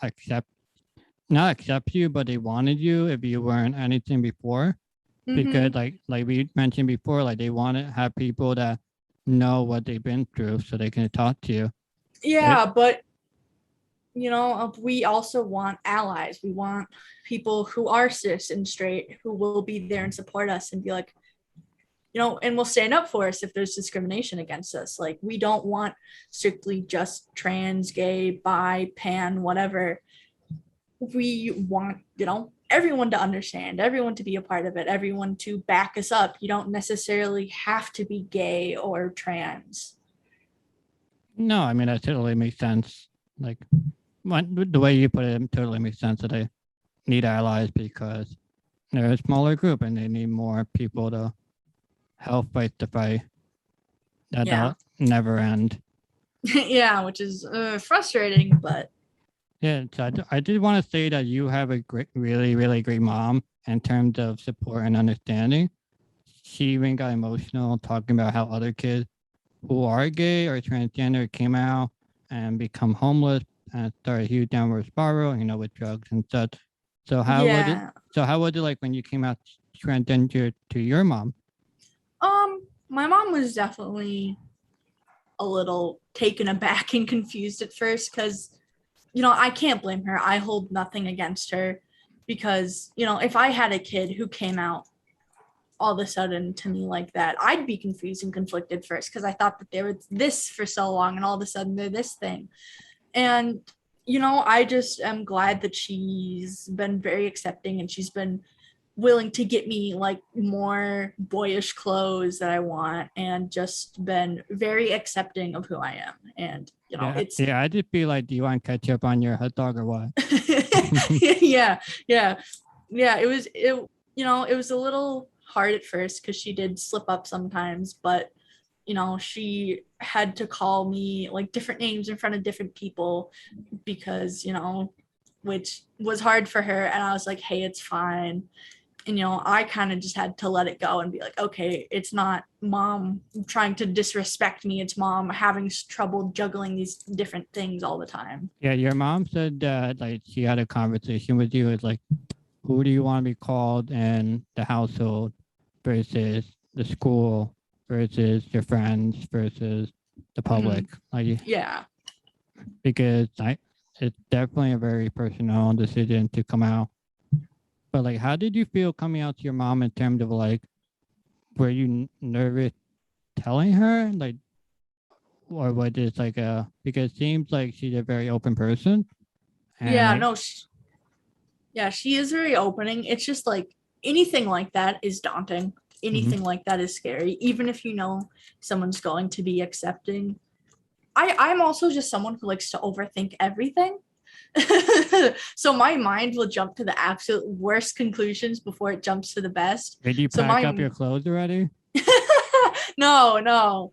Speaker 1: not accept you, but they wanted you if you weren't anything before. Because like we mentioned before, like they want to have people that know what they've been through so they can talk to you.
Speaker 2: Yeah, but we also want allies. We want people who are cis and straight who will be there and support us and be like, and will stand up for us if there's discrimination against us. Like, we don't want strictly just trans, gay, bi, pan, whatever. We want, everyone to understand, everyone to be a part of it, everyone to back us up. You don't necessarily have to be gay or trans.
Speaker 1: No, I mean, that totally makes sense. Like, the way you put it totally makes sense that they need allies because they're a smaller group and they need more people to help fight the fight that'll never end.
Speaker 2: Yeah, which is frustrating, but
Speaker 1: yeah. So I did want to say that you have a great, really, really great mom in terms of support and understanding. She even got emotional talking about how other kids who are gay or transgender came out and become homeless and start a huge downward spiral, with drugs and such. So how was it like when you came out transgender to your mom?
Speaker 2: My mom was definitely a little taken aback and confused at first because, I can't blame her. I hold nothing against her because, if I had a kid who came out all of a sudden to me like that, I'd be confused and conflicted first because I thought that they were this for so long and all of a sudden they're this thing. And, I just am glad that she's been very accepting and she's been willing to get me like more boyish clothes that I want and just been very accepting of who I am. And,
Speaker 1: I just feel like, do you want ketchup on your hot dog or what?
Speaker 2: yeah. It was a little hard at first because she did slip up sometimes, but she had to call me like different names in front of different people because, which was hard for her. And I was like, hey, it's fine. And, I kind of just had to let it go and be like, okay, it's not mom trying to disrespect me. It's mom having trouble juggling these different things all the time.
Speaker 1: Yeah, your mom said that like she had a conversation with you. It's like, who do you want to be called in the household versus the school versus your friends versus the public? Like,
Speaker 2: Yeah.
Speaker 1: because it's definitely a very personal decision to come out. But like, how did you feel coming out to your mom in terms of like, were you nervous telling her, like, or was it like because it seems like she's a very open person.
Speaker 2: Yeah,
Speaker 1: And
Speaker 2: no, she is very opening. It's just like anything like that is daunting. Anything like that is scary, even if you know someone's going to be accepting. I'm also just someone who likes to overthink everything. So my mind will jump to the absolute worst conclusions before it jumps to the best.
Speaker 1: did you
Speaker 2: So
Speaker 1: pack up your clothes already?
Speaker 2: No.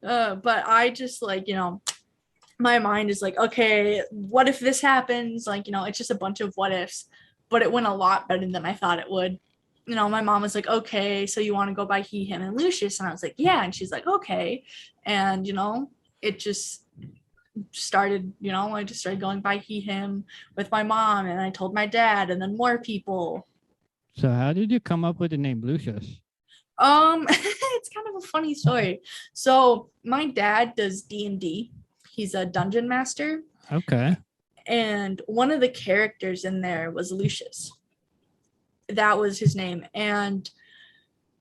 Speaker 2: But I just like, my mind is like, okay, what if this happens? Like, it's just a bunch of what ifs, but it went a lot better than I thought it would. My mom was like, okay, so you want to go by he, him, and Lucius? And I was like, yeah. And she's like, okay. And, it just started, I just started going by he, him with my mom. And I told my dad and then more people.
Speaker 1: So how did you come up with the name Lucius?
Speaker 2: It's kind of a funny story. So my dad does D&D. He's a dungeon master.
Speaker 1: Okay.
Speaker 2: And one of the characters in there was Lucious. That was his name. And,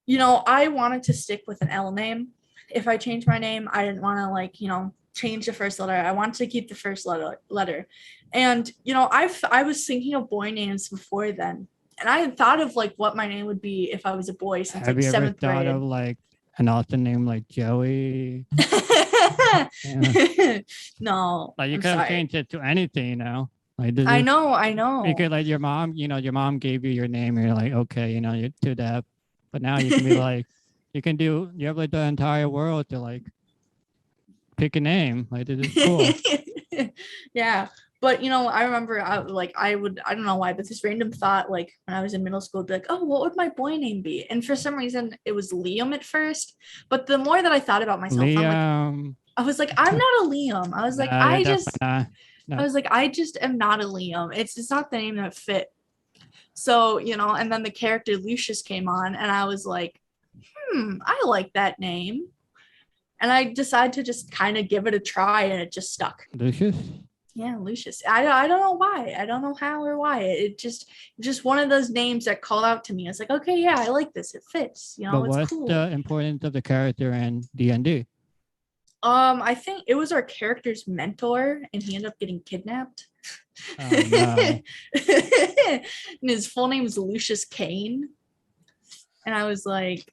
Speaker 2: I wanted to stick with an L name. If I changed my name, I didn't want to change the first letter. I wanted to keep the first letter. And, I was thinking of boy names before then. And I had thought of what my name would be if I was a boy since
Speaker 1: Have you ever
Speaker 2: seventh
Speaker 1: thought
Speaker 2: grade.
Speaker 1: of an awesome name like Joey?
Speaker 2: No.
Speaker 1: Like you
Speaker 2: I'm
Speaker 1: could have
Speaker 2: sorry.
Speaker 1: changed it to anything,
Speaker 2: I know.
Speaker 1: Because your mom gave you your name, and you're like, okay, you're to that. But now you can be like, you have the entire world to pick a name. This is cool.
Speaker 2: Yeah. But I remember I don't know why, but this random thought, when I was in middle school, be like, oh, what would my boy name be? And for some reason it was Liam at first. But the more that I thought about myself,
Speaker 1: Liam.
Speaker 2: I was like, I'm not a Liam. I was like,
Speaker 1: No.
Speaker 2: I was like, I just am not a Liam. It's not the name that fit. So, and then the character Lucius came on and I was like, I like that name. And I decided to just kind of give it a try and it just stuck.
Speaker 1: Lucius?
Speaker 2: Yeah, Lucius. I don't know why. I don't know how or why. It just one of those names that called out to me. I was like, okay, yeah, I like this. It fits.
Speaker 1: But
Speaker 2: it's
Speaker 1: what's
Speaker 2: cool.
Speaker 1: the importance of the character in D&D?
Speaker 2: I think it was our character's mentor and he ended up getting kidnapped.
Speaker 1: Oh, no.
Speaker 2: And his full name is Lucius Kane. And I was like,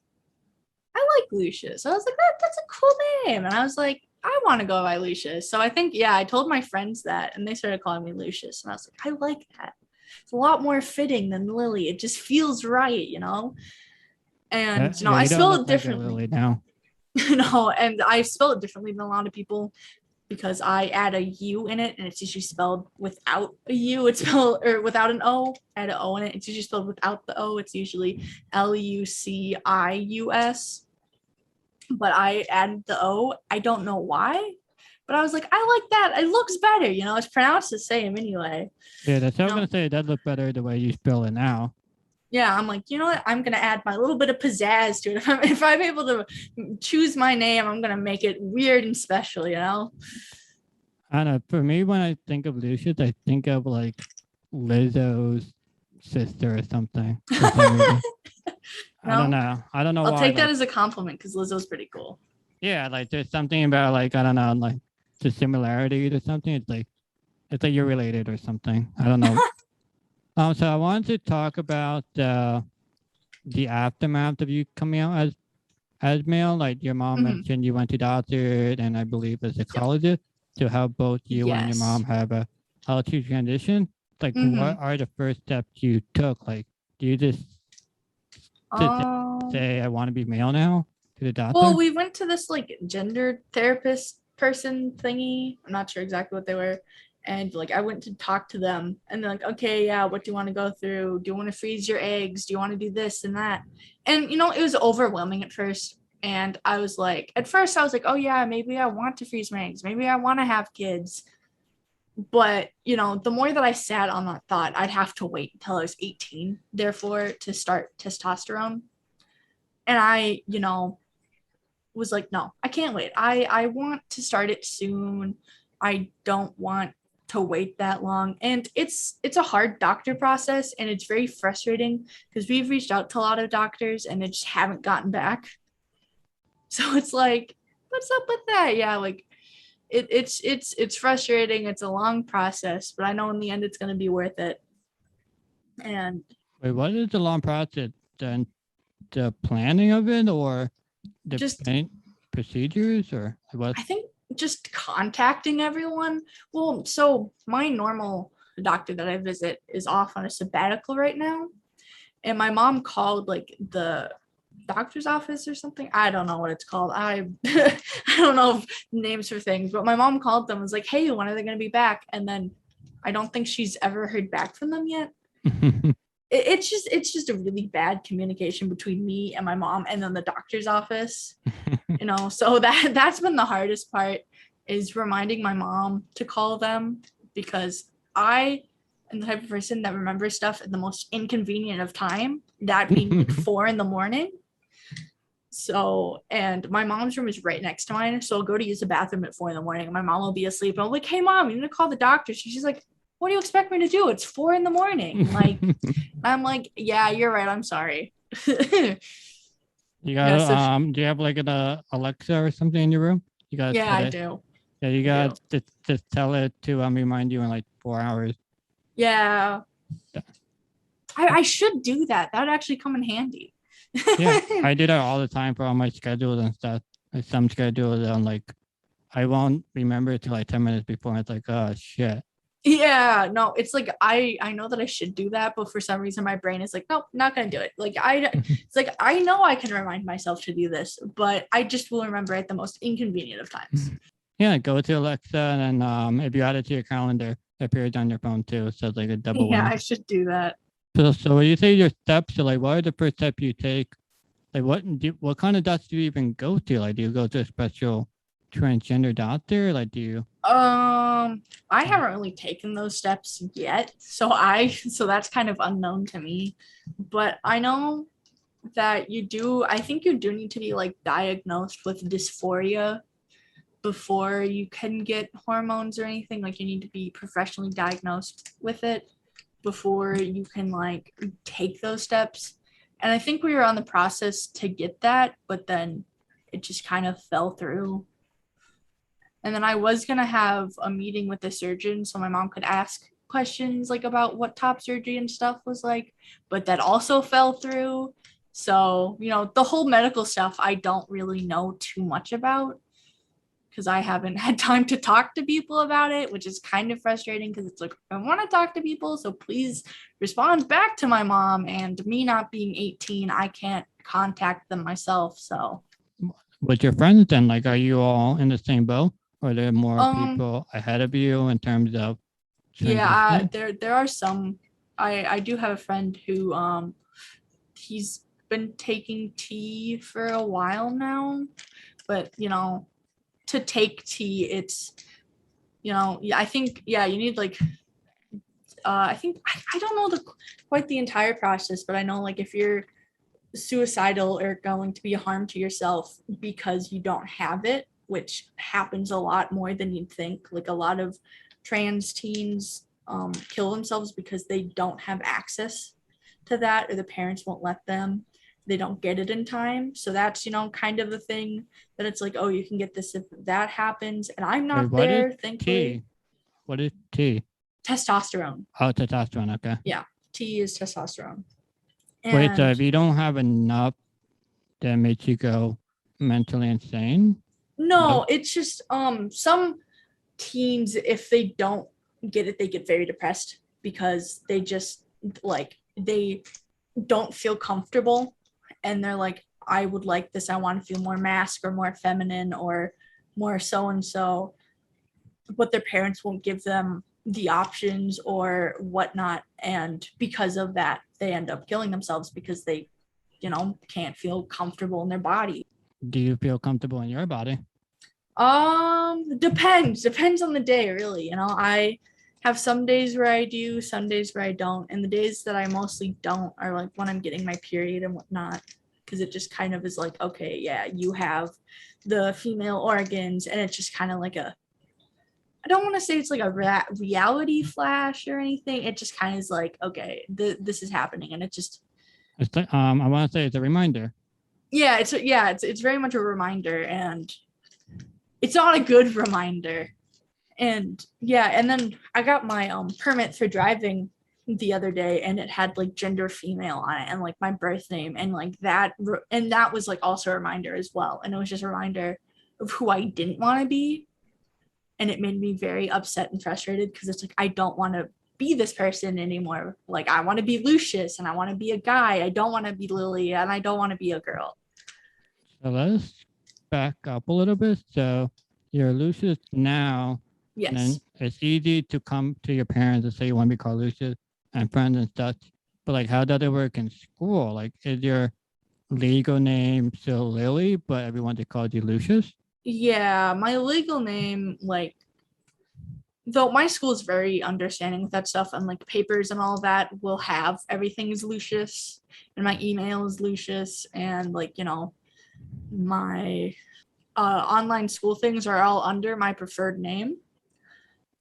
Speaker 2: I like Lucius. I was like, that's a cool name. And I was like, I want to go by Lucius. So I think, I told my friends that and they started calling me Lucius. And I was like, I like that. It's a lot more fitting than Lily. It just feels right, And, I spell it differently.
Speaker 1: Lily now.
Speaker 2: No, and I spell it differently than a lot of people because I add a U in it and it's usually spelled without a U. It's spelled, or without an O, add an O in it. It's usually spelled without the O. It's usually Lucius. But I added the O. I don't know why, but I was like, I like that. It looks better. It's pronounced the same anyway.
Speaker 1: Yeah, that's what I was going to say. It does look better the way you spell it now.
Speaker 2: Yeah, I'm like, you know what? I'm going to add my little bit of pizzazz to it. If I'm able to choose my name, I'm going to make it weird and special, I
Speaker 1: don't know. For me, when I think of Lucius, I think of Lizzo's sister or something. I don't know.
Speaker 2: I'll
Speaker 1: why.
Speaker 2: Take that as a compliment because Lizzo's pretty cool.
Speaker 1: Yeah, there's something about I don't know, the similarities or something. It's like you're related or something. I don't know. So I wanted to talk about the aftermath of you coming out as male. Your mom mentioned you went to doctor and I believe a psychologist to help both you and your mom have a healthy transition. What are the first steps you took? Do you just say I want to be male now to the doctor?
Speaker 2: Well, we went to this gender therapist person thingy. I'm not sure exactly what they were. And I went to talk to them and they're like, okay, yeah, what do you want to go through? Do you want to freeze your eggs? Do you want to do this and that? And, it was overwhelming at first. And I was like, at first I was like, oh yeah, maybe I want to freeze my eggs. Maybe I want to have kids. But, the more that I sat on that thought, I'd have to wait until I was 18, therefore, to start testosterone. And I, was like, no, I can't wait. I want to start it soon. I don't want to wait that long. And it's a hard doctor process, and it's very frustrating because we've reached out to a lot of doctors and they just haven't gotten back. So it's like, what's up with that? Yeah, like it's frustrating. It's a long process, but I know in the end it's gonna be worth it. And
Speaker 1: Wait, what is the long process? Then the planning of it, or the
Speaker 2: just
Speaker 1: procedures, or what?
Speaker 2: I think just contacting everyone. Well, so my normal doctor that I visit is off on a sabbatical right now. And my mom called like the doctor's office or something. I don't know what it's called. I I don't know names for things, but my mom called them and was like, hey, when are they going to be back? And then I don't think she's ever heard back from them yet. It's just a really bad communication between me and my mom and then the doctor's office. So that's been the hardest part, is reminding my mom to call them, because I am the type of person that remembers stuff at the most inconvenient of time, that being like 4 a.m. So, and my mom's room is right next to mine, so I'll go to use the bathroom at 4 a.m. and my mom will be asleep, and I'm like, hey mom, you need to call the doctor. She's like, what do you expect me to do? It's 4 a.m. Like, I'm like, yeah, you're right, I'm sorry.
Speaker 1: You got do you have like an Alexa or something in your room? You got
Speaker 2: I do.
Speaker 1: Yeah, you got to just tell it to remind you in like 4 hours.
Speaker 2: Yeah. I should do that. That would actually come in handy.
Speaker 1: Yeah, I do that all the time for all my schedules and stuff. Like some schedules, I'm like, I won't remember it till like 10 minutes before. And it's like, oh shit.
Speaker 2: Yeah, no, it's like I know that I should do that, but for some reason my brain is like, nope, not gonna do it. Like it's like I know I can remind myself to do this, but I just will remember at the most inconvenient of times.
Speaker 1: Yeah, go to Alexa, and then if you add it to your calendar, it appears on your phone too. So it's like a double
Speaker 2: Yeah,
Speaker 1: win.
Speaker 2: I should do that.
Speaker 1: So when you say your steps, so like, what are the first steps you take? Like, what kind of docs do you even go to? Like, do you go to a special transgender doctor? Like, do you?
Speaker 2: I haven't really taken those steps yet, so that's kind of unknown to me. But I know that I think you do need to be like diagnosed with dysphoria before you can get hormones or anything. Like, you need to be professionally diagnosed with it before you can like take those steps. And I think we were on the process to get that, but then it just kind of fell through. And then I was going to have a meeting with the surgeon so my mom could ask questions like about what top surgery and stuff was like, but that also fell through. So, the whole medical stuff I don't really know too much about, because I haven't had time to talk to people about it, which is kind of frustrating, because it's like, I want to talk to people, so please respond back to my mom. And me not being 18, I can't contact them myself. So,
Speaker 1: With your friends then, like, are you all in the same boat? Or are there more people ahead of you in terms of
Speaker 2: yeah, there are some. I do have a friend who he's been taking tea for a while now, but to take tea, it's I think you need like I think I don't know quite the entire process, but I know like if you're suicidal or going to be a harm to yourself because you don't have it, which happens a lot more than you'd think. Like, a lot of trans teens kill themselves because they don't have access to that, or the parents won't let them. They don't get it in time. So that's, kind of the thing that it's like, oh, you can get this if that happens. And I'm not there, thankfully.
Speaker 1: What is T?
Speaker 2: Testosterone.
Speaker 1: Oh, testosterone. Okay.
Speaker 2: Yeah. T is testosterone.
Speaker 1: Wait, so if you don't have enough, that makes you go mentally insane?
Speaker 2: No, it's just some teens, if they don't get it, they get very depressed because they just like they don't feel comfortable, and they're like, I would like this, I want to feel more masc or more feminine or more so and so, but their parents won't give them the options or whatnot, and because of that they end up killing themselves because they can't feel comfortable in their body.
Speaker 1: Do you feel comfortable in your body?
Speaker 2: Depends on the day, really. I have some days where I do, some days where I don't, and the days that I mostly don't are like when I'm getting my period and whatnot. because it just kind of is like, okay, yeah, you have the female organs, and it's just kind of like I don't want to say it's like a reality flash or anything. It just kind of is like, okay, this is happening, and it just.
Speaker 1: It's like, I want to say it's a reminder.
Speaker 2: Yeah, it's very much a reminder, and it's not a good reminder. And yeah, and then I got my permit for driving the other day, and it had like gender female on it and like my birth name and like that, and that was like also a reminder as well. And it was just a reminder of who I didn't want to be. And it made me very upset and frustrated because it's like, I don't want to be this person anymore. Like, I want to be Lucious, and I want to be a guy. I don't want to be Lily, and I don't want to be a girl.
Speaker 1: So let's back up a little bit. So you're Lucious now.
Speaker 2: Yes.
Speaker 1: And then it's easy to come to your parents and say you want to be called Lucious and friends and stuff. But like, how does it work in school? Like, is your legal name still Lily, but everyone just calls you Lucious?
Speaker 2: Yeah, my legal name, like, though my school is very understanding with that stuff, and like papers and all that will have everything is Lucious, and my email is Lucious, and like, you know, my online school things are all under my preferred name.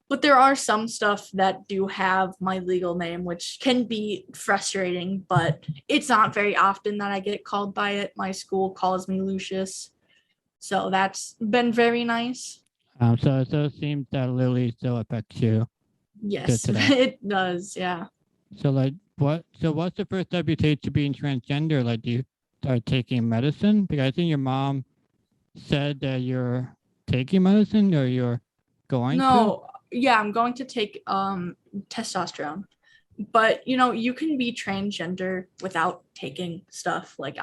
Speaker 2: But there are some stuff that do have my legal name, which can be frustrating, but it's not very often that I get called by it. My school calls me Lucious. So that's been very nice.
Speaker 1: So it seems that Lily still affects you.
Speaker 2: Yes, it does. Yeah.
Speaker 1: So like, what's the first step you take to being transgender? Like, do you start taking medicine? Because I think your mom said that you're taking medicine, or you're going
Speaker 2: to. Yeah, I'm going to take testosterone. But you know, you can be transgender without taking stuff. Like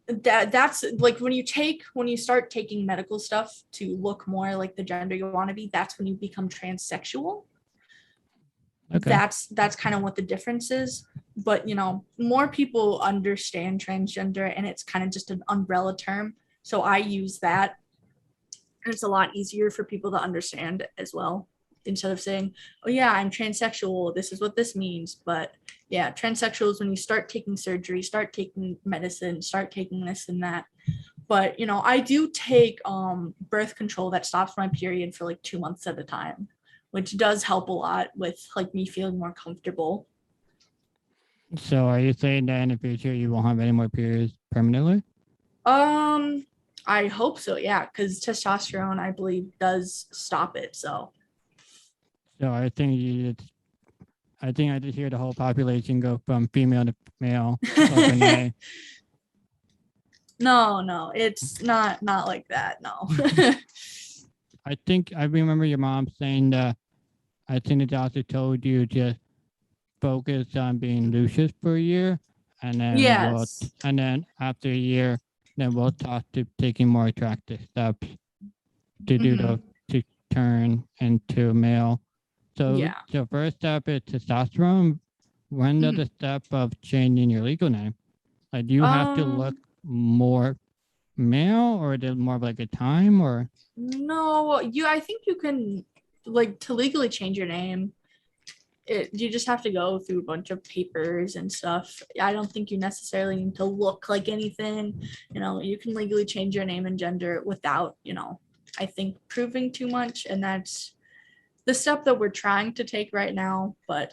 Speaker 2: that's like when you start taking medical stuff to look more like the gender you want to be, that's when you become transsexual. Okay. That's kind of what the difference is. But you know, more people understand transgender, and it's kind of just an umbrella term, so I use that, and it's a lot easier for people to understand as well, instead of saying, oh yeah, I'm transsexual, this is what this means. But yeah, transsexual is when you start taking surgery, start taking medicine, start taking this and that. But you know, I do take birth control that stops my period for like 2 months at a time, which does help a lot with like me feeling more comfortable.
Speaker 1: So are you saying that in the future you won't have any more periods permanently?
Speaker 2: I hope so, yeah, because testosterone, I believe, does stop it. So
Speaker 1: I think I just hear the whole population go from female to male overnight.
Speaker 2: No, it's not like that. No.
Speaker 1: I think I remember your mom saying that I think the doctor told you just focus on being Lucious for a year, and then and then after a year, then we'll talk to taking more attractive steps to do to turn into male. So yeah. The first step is testosterone. When does the step of changing your legal name? Like, do you have to look more male, or is it more of like a time, or?
Speaker 2: No, I think you can, like, to legally change your name, you just have to go through a bunch of papers and stuff. I don't think you necessarily need to look like anything. You know, you can legally change your name and gender without, you know, I think proving too much. And that's the step that we're trying to take right now. But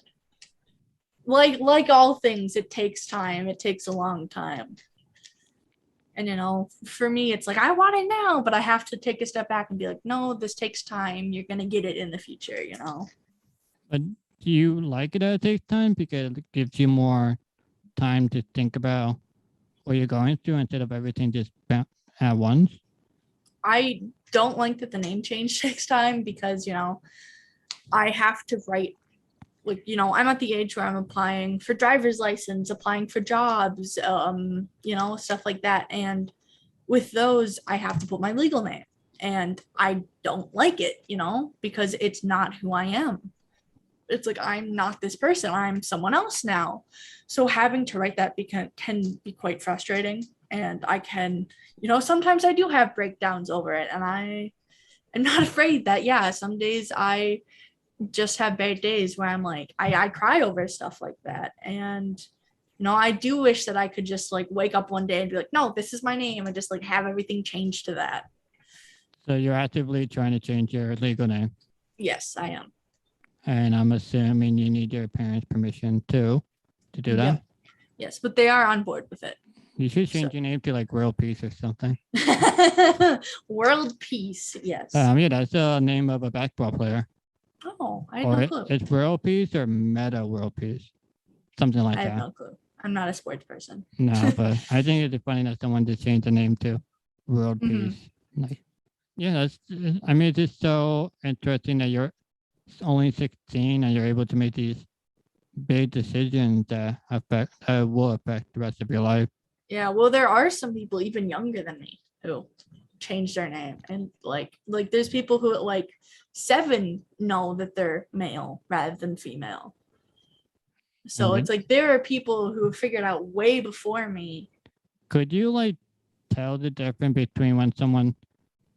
Speaker 2: like all things, it takes time. It takes a long time. And, you know, for me, it's like, I want it now, but I have to take a step back and be like, no, this takes time. You're going to get it in the future, you know. But
Speaker 1: do you like it that it takes time because it gives you more time to think about what you're going through instead of everything just at once?
Speaker 2: I don't like that the name change takes time because, you know, I have to write, like, you know, I'm at the age where I'm applying for driver's license, applying for jobs, you know, stuff like that. And with those, I have to put my legal name, and I don't like it, you know, because it's not who I am. It's like, I'm not this person, I'm someone else now. So having to write that can be quite frustrating. And I can, you know, sometimes I do have breakdowns over it, and I am not afraid that, yeah, some days I just have bad days where I'm like, I cry over stuff like that. And, You know, I do wish that I could just like wake up one day and be like, no, this is my name, and just like have everything changed to that.
Speaker 1: So you're actively trying to change your legal name.
Speaker 2: Yes, I am.
Speaker 1: And I'm assuming you need your parents' permission too to do that.
Speaker 2: Yep. Yes, but they are on board with it.
Speaker 1: You should change your name to like World Peace or something.
Speaker 2: World Peace, yes.
Speaker 1: Yeah, that's the name of a basketball player.
Speaker 2: Oh, I had no clue.
Speaker 1: It's World Peace or Meta World Peace, something like that.
Speaker 2: I have no clue. I'm not a sports person.
Speaker 1: No, but I think it's funny that someone just changed the name to World Peace. Like, yeah, it's just so interesting that you're only 16 and you're able to make these big decisions that will affect the rest of your life.
Speaker 2: Yeah, well, there are some people even younger than me who changed their name, and like there's people who at like 7 know that they're male rather than female. So it's like there are people who have figured out way before me.
Speaker 1: Could you like tell the difference between when someone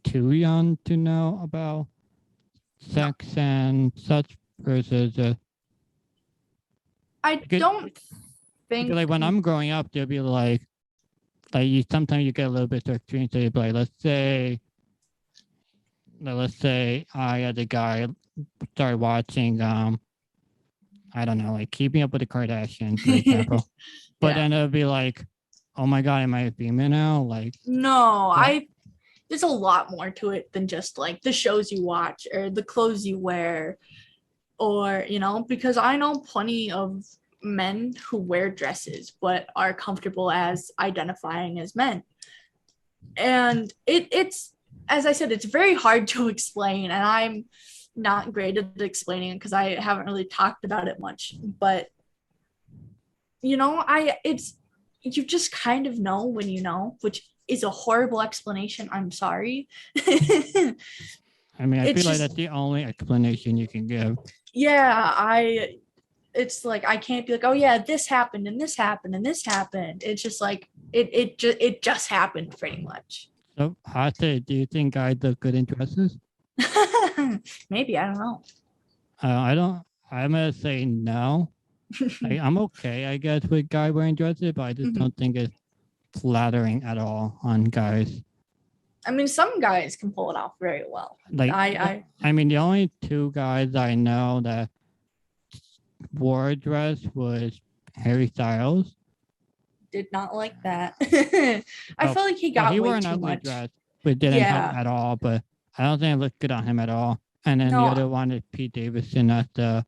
Speaker 1: too young to know about sex and such versus
Speaker 2: I don't think
Speaker 1: like when I'm growing up, they'll be like sometimes you get a little bit too extreme. So you'll be like, let's say I as a guy started watching I don't know, like Keeping Up with the Kardashians, for example. But then it'll be like, oh my God, am I a female now? Like,
Speaker 2: no, there's a lot more to it than just like the shows you watch or the clothes you wear, or, you know, because I know plenty of men who wear dresses but are comfortable as identifying as men. And it's, as I said, it's very hard to explain, and I'm not great at explaining it because I haven't really talked about it much. But you know, you just kind of know when you know, which is a horrible explanation. I'm sorry.
Speaker 1: I mean, I feel like that's the only explanation you can give.
Speaker 2: Yeah, it's like I can't be like, oh yeah, this happened and this happened and this happened. It's just like it just happened pretty much.
Speaker 1: So, Hata, do you think guys look good in dresses?
Speaker 2: Maybe, I don't know.
Speaker 1: I'm gonna say no. I'm okay, I guess, with guy wearing dresses, but I just don't think it's flattering at all on guys.
Speaker 2: I mean, some guys can pull it off very well.
Speaker 1: Like I mean, the only 2 guys I know that wore a dress was Harry Styles.
Speaker 2: Did not like that. I feel like he got way
Speaker 1: wore an
Speaker 2: too
Speaker 1: ugly
Speaker 2: much.
Speaker 1: dress, but didn't help at all. But I don't think it looked good on him at all. And then the other one is Pete Davidson at the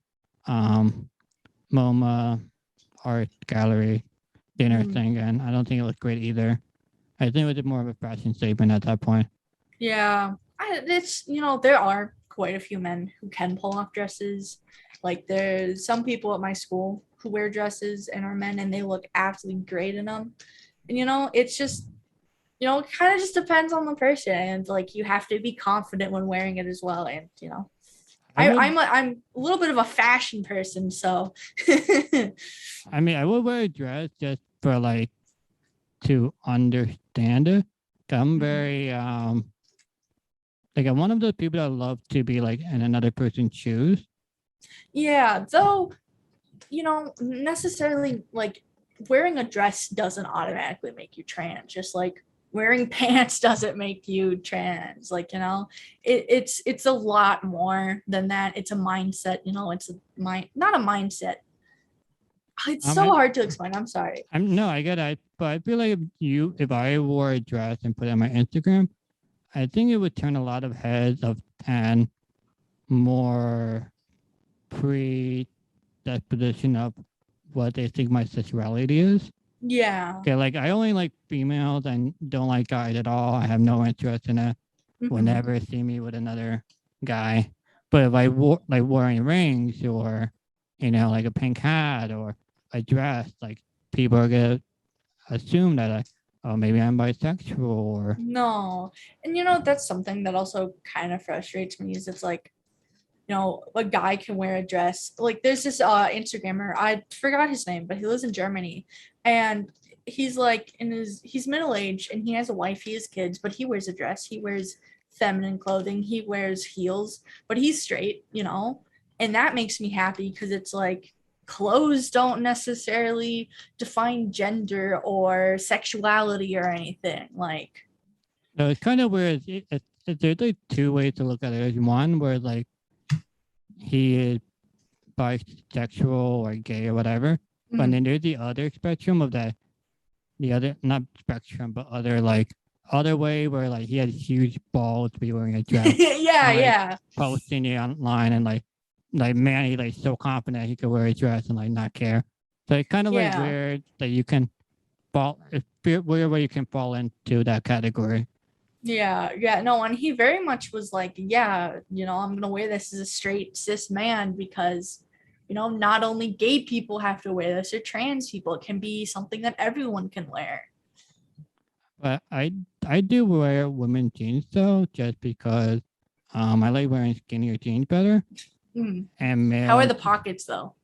Speaker 1: MoMA art gallery dinner thing, and I don't think it looked great either. I think it was more of a fashion statement at that point.
Speaker 2: Yeah, it's, you know, there are quite a few men who can pull off dresses. Like there's some people at my school who wear dresses and are men, and they look absolutely great in them. And you know, it's just, you know, it kind of just depends on the person, and like you have to be confident when wearing it as well. And you know, I'm a little bit of a fashion person, so.
Speaker 1: I mean, I would wear a dress just for like to understand it. I'm very like I'm one of those people that love to be like in another person's shoes.
Speaker 2: Yeah, though, you know, necessarily like wearing a dress doesn't automatically make you trans, just like wearing pants doesn't make you trans. Like, you know, it's a lot more than that. It's a mindset, you know, it's not a mindset. It's so hard to explain. I'm sorry.
Speaker 1: I get it, but I feel like if I wore a dress and put it on my Instagram, I think it would turn a lot of heads and more predisposition of what they think my sexuality is.
Speaker 2: Yeah.
Speaker 1: Okay, like I only like females and don't like guys at all. I have no interest in it. Will never see me with another guy. But if I wore like wearing rings or, you know, like a pink hat or a dress, like people are gonna assume that maybe I'm bisexual or
Speaker 2: no. And you know, that's something that also kind of frustrates me, is it's like, you know, a guy can wear a dress. Like there's this Instagrammer, I forgot his name, but he lives in Germany, and he's like he's middle-aged and he has a wife, he has kids, but he wears a dress, he wears feminine clothing, he wears heels, but he's straight, you know, and that makes me happy because it's like, clothes don't necessarily define gender or sexuality or anything. Like,
Speaker 1: So it's kind of weird. There's like two ways to look at it. There's one where like he is bisexual or gay or whatever, but then there's the other spectrum of that. The other, not spectrum, but other way where like he had huge balls to be wearing a dress.
Speaker 2: yeah,
Speaker 1: and, like,
Speaker 2: yeah.
Speaker 1: Posting it online and like man, he like so confident he could wear a dress and like not care. So it's kind of like
Speaker 2: Yeah.
Speaker 1: weird that you can fall. It's weird where you can fall into that category.
Speaker 2: Yeah, no, and he very much was like, yeah, I'm gonna wear this as a straight cis man because, not only gay people have to wear this, or trans people. It can be something that everyone can wear.
Speaker 1: But I do wear women's jeans though, just because I like wearing skinnier jeans better. And male,
Speaker 2: How are the pockets though?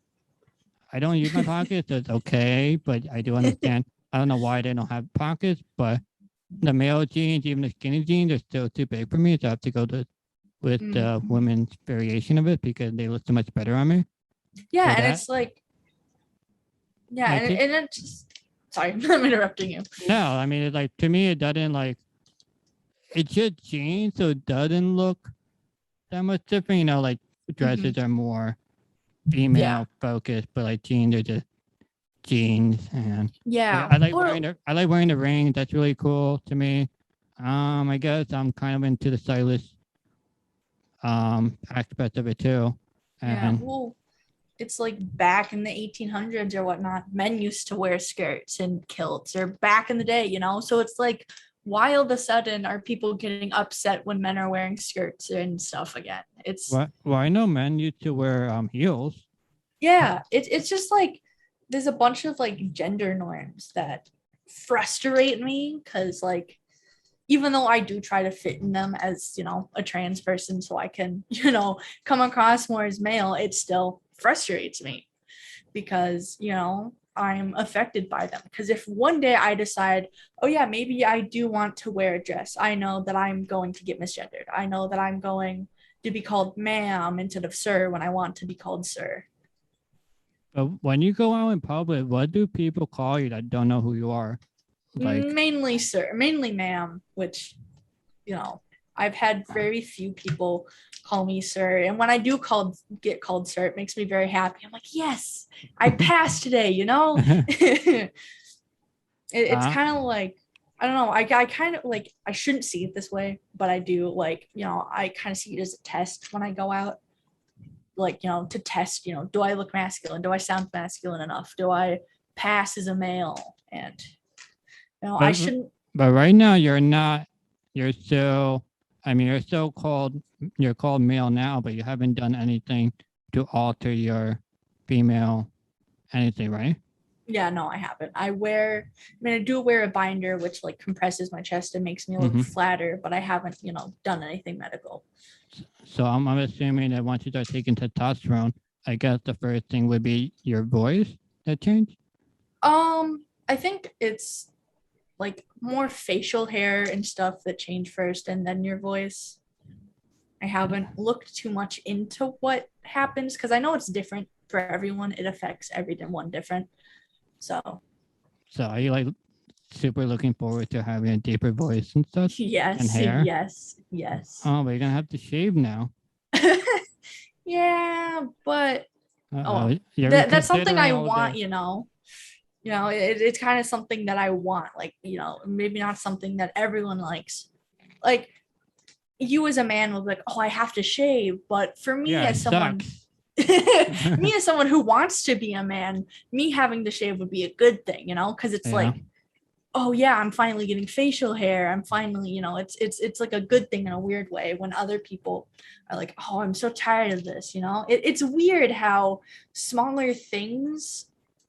Speaker 1: I don't use my pockets, so it's okay, but I do understand. I don't know why they don't have pockets, but the male jeans, even the skinny jeans, are still too big for me. So I have to go with the women's variation of it because they look so much better on me.
Speaker 2: Yeah,
Speaker 1: So
Speaker 2: and it's like, yeah, and it just, sorry, I'm interrupting you.
Speaker 1: No, I mean, it's like, to me, it doesn't like, it's just jeans, so it doesn't look that much different. Like dresses are more female focused, but like jeans are just jeans. And
Speaker 2: yeah,
Speaker 1: I like wearing the ring. That's really cool to me. I guess I'm kind of into the stylish aspect of it too. And
Speaker 2: well, it's like back in the 1800s or whatnot, men used to wear skirts and kilts, or back in the day, so it's like, why all of a sudden are people getting upset when men are wearing skirts and stuff again? It's
Speaker 1: I know men used to wear heels.
Speaker 2: Yeah, it's just like there's a bunch of like gender norms that frustrate me, because like, even though I do try to fit in them as, a trans person, so I can, come across more as male, it still frustrates me because, I'm affected by them. Because if one day I decide, oh yeah, maybe I do want to wear a dress, I know that I'm going to get misgendered. I know that I'm going to be called ma'am instead of sir when I want to be called sir.
Speaker 1: But when you go out in public, what do people call you that don't know who you are? Like,
Speaker 2: mainly sir, mainly ma'am, which, I've had very few people call me sir. And when I do get called sir, it makes me very happy. I'm like, yes, I passed today, It's kind of like, I don't know, I kind of like, I shouldn't see it this way, but I do, like, I kind of see it as a test when I go out, like, to test, do I look masculine? Do I sound masculine enough? Do I pass as a male? And I shouldn't.
Speaker 1: But right now, you're not. You're still. I mean, you're called male now, but you haven't done anything to alter your female anything, right?
Speaker 2: Yeah, no, I haven't. I do wear a binder, which like compresses my chest and makes me look flatter, but I haven't, done anything medical.
Speaker 1: So I'm assuming that once you start taking testosterone, I guess the first thing would be your voice that changed.
Speaker 2: I think it's like more facial hair and stuff that change first, and then your voice. I haven't looked too much into what happens because I know it's different for everyone. It affects everyone different. So
Speaker 1: are you like super looking forward to having a deeper voice and stuff?
Speaker 2: Yes,
Speaker 1: and hair?
Speaker 2: Yes.
Speaker 1: Oh, but you're gonna have to shave now.
Speaker 2: Yeah, but that's something I want, it's kind of something that I want, like, maybe not something that everyone likes. Like, you as a man will be like, oh, I have to shave, but for me as someone me as someone who wants to be a man, me having to shave would be a good thing, because it's like, oh yeah, I'm finally getting facial hair, I'm finally, it's like a good thing in a weird way, when other people are like, oh, I'm so tired of this. It's weird how smaller things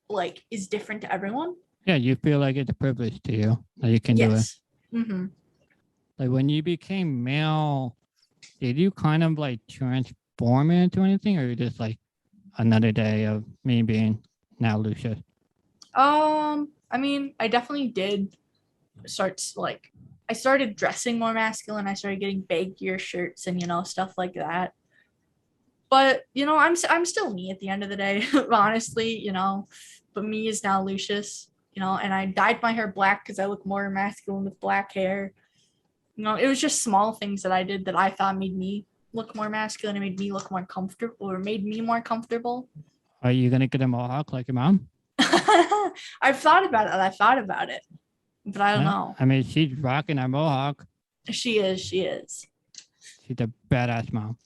Speaker 2: like is different to everyone.
Speaker 1: Yeah, you feel like it's a privilege to you that you can do it. Like when you became male, did you kind of like transform into anything, or you just like another day of me being now Lucious?
Speaker 2: I mean, I definitely did I started dressing more masculine. I started getting baggier shirts and, stuff like that. But I'm still me at the end of the day, honestly. But me is now Lucious. And I dyed my hair black because I look more masculine with black hair. It was just small things that I did that I thought made me look more masculine and made me look more comfortable, or made me more comfortable.
Speaker 1: Are you gonna get a mohawk like your mom?
Speaker 2: I've thought about it, but I don't know.
Speaker 1: I mean, she's rocking that mohawk.
Speaker 2: She is.
Speaker 1: She's a badass mom.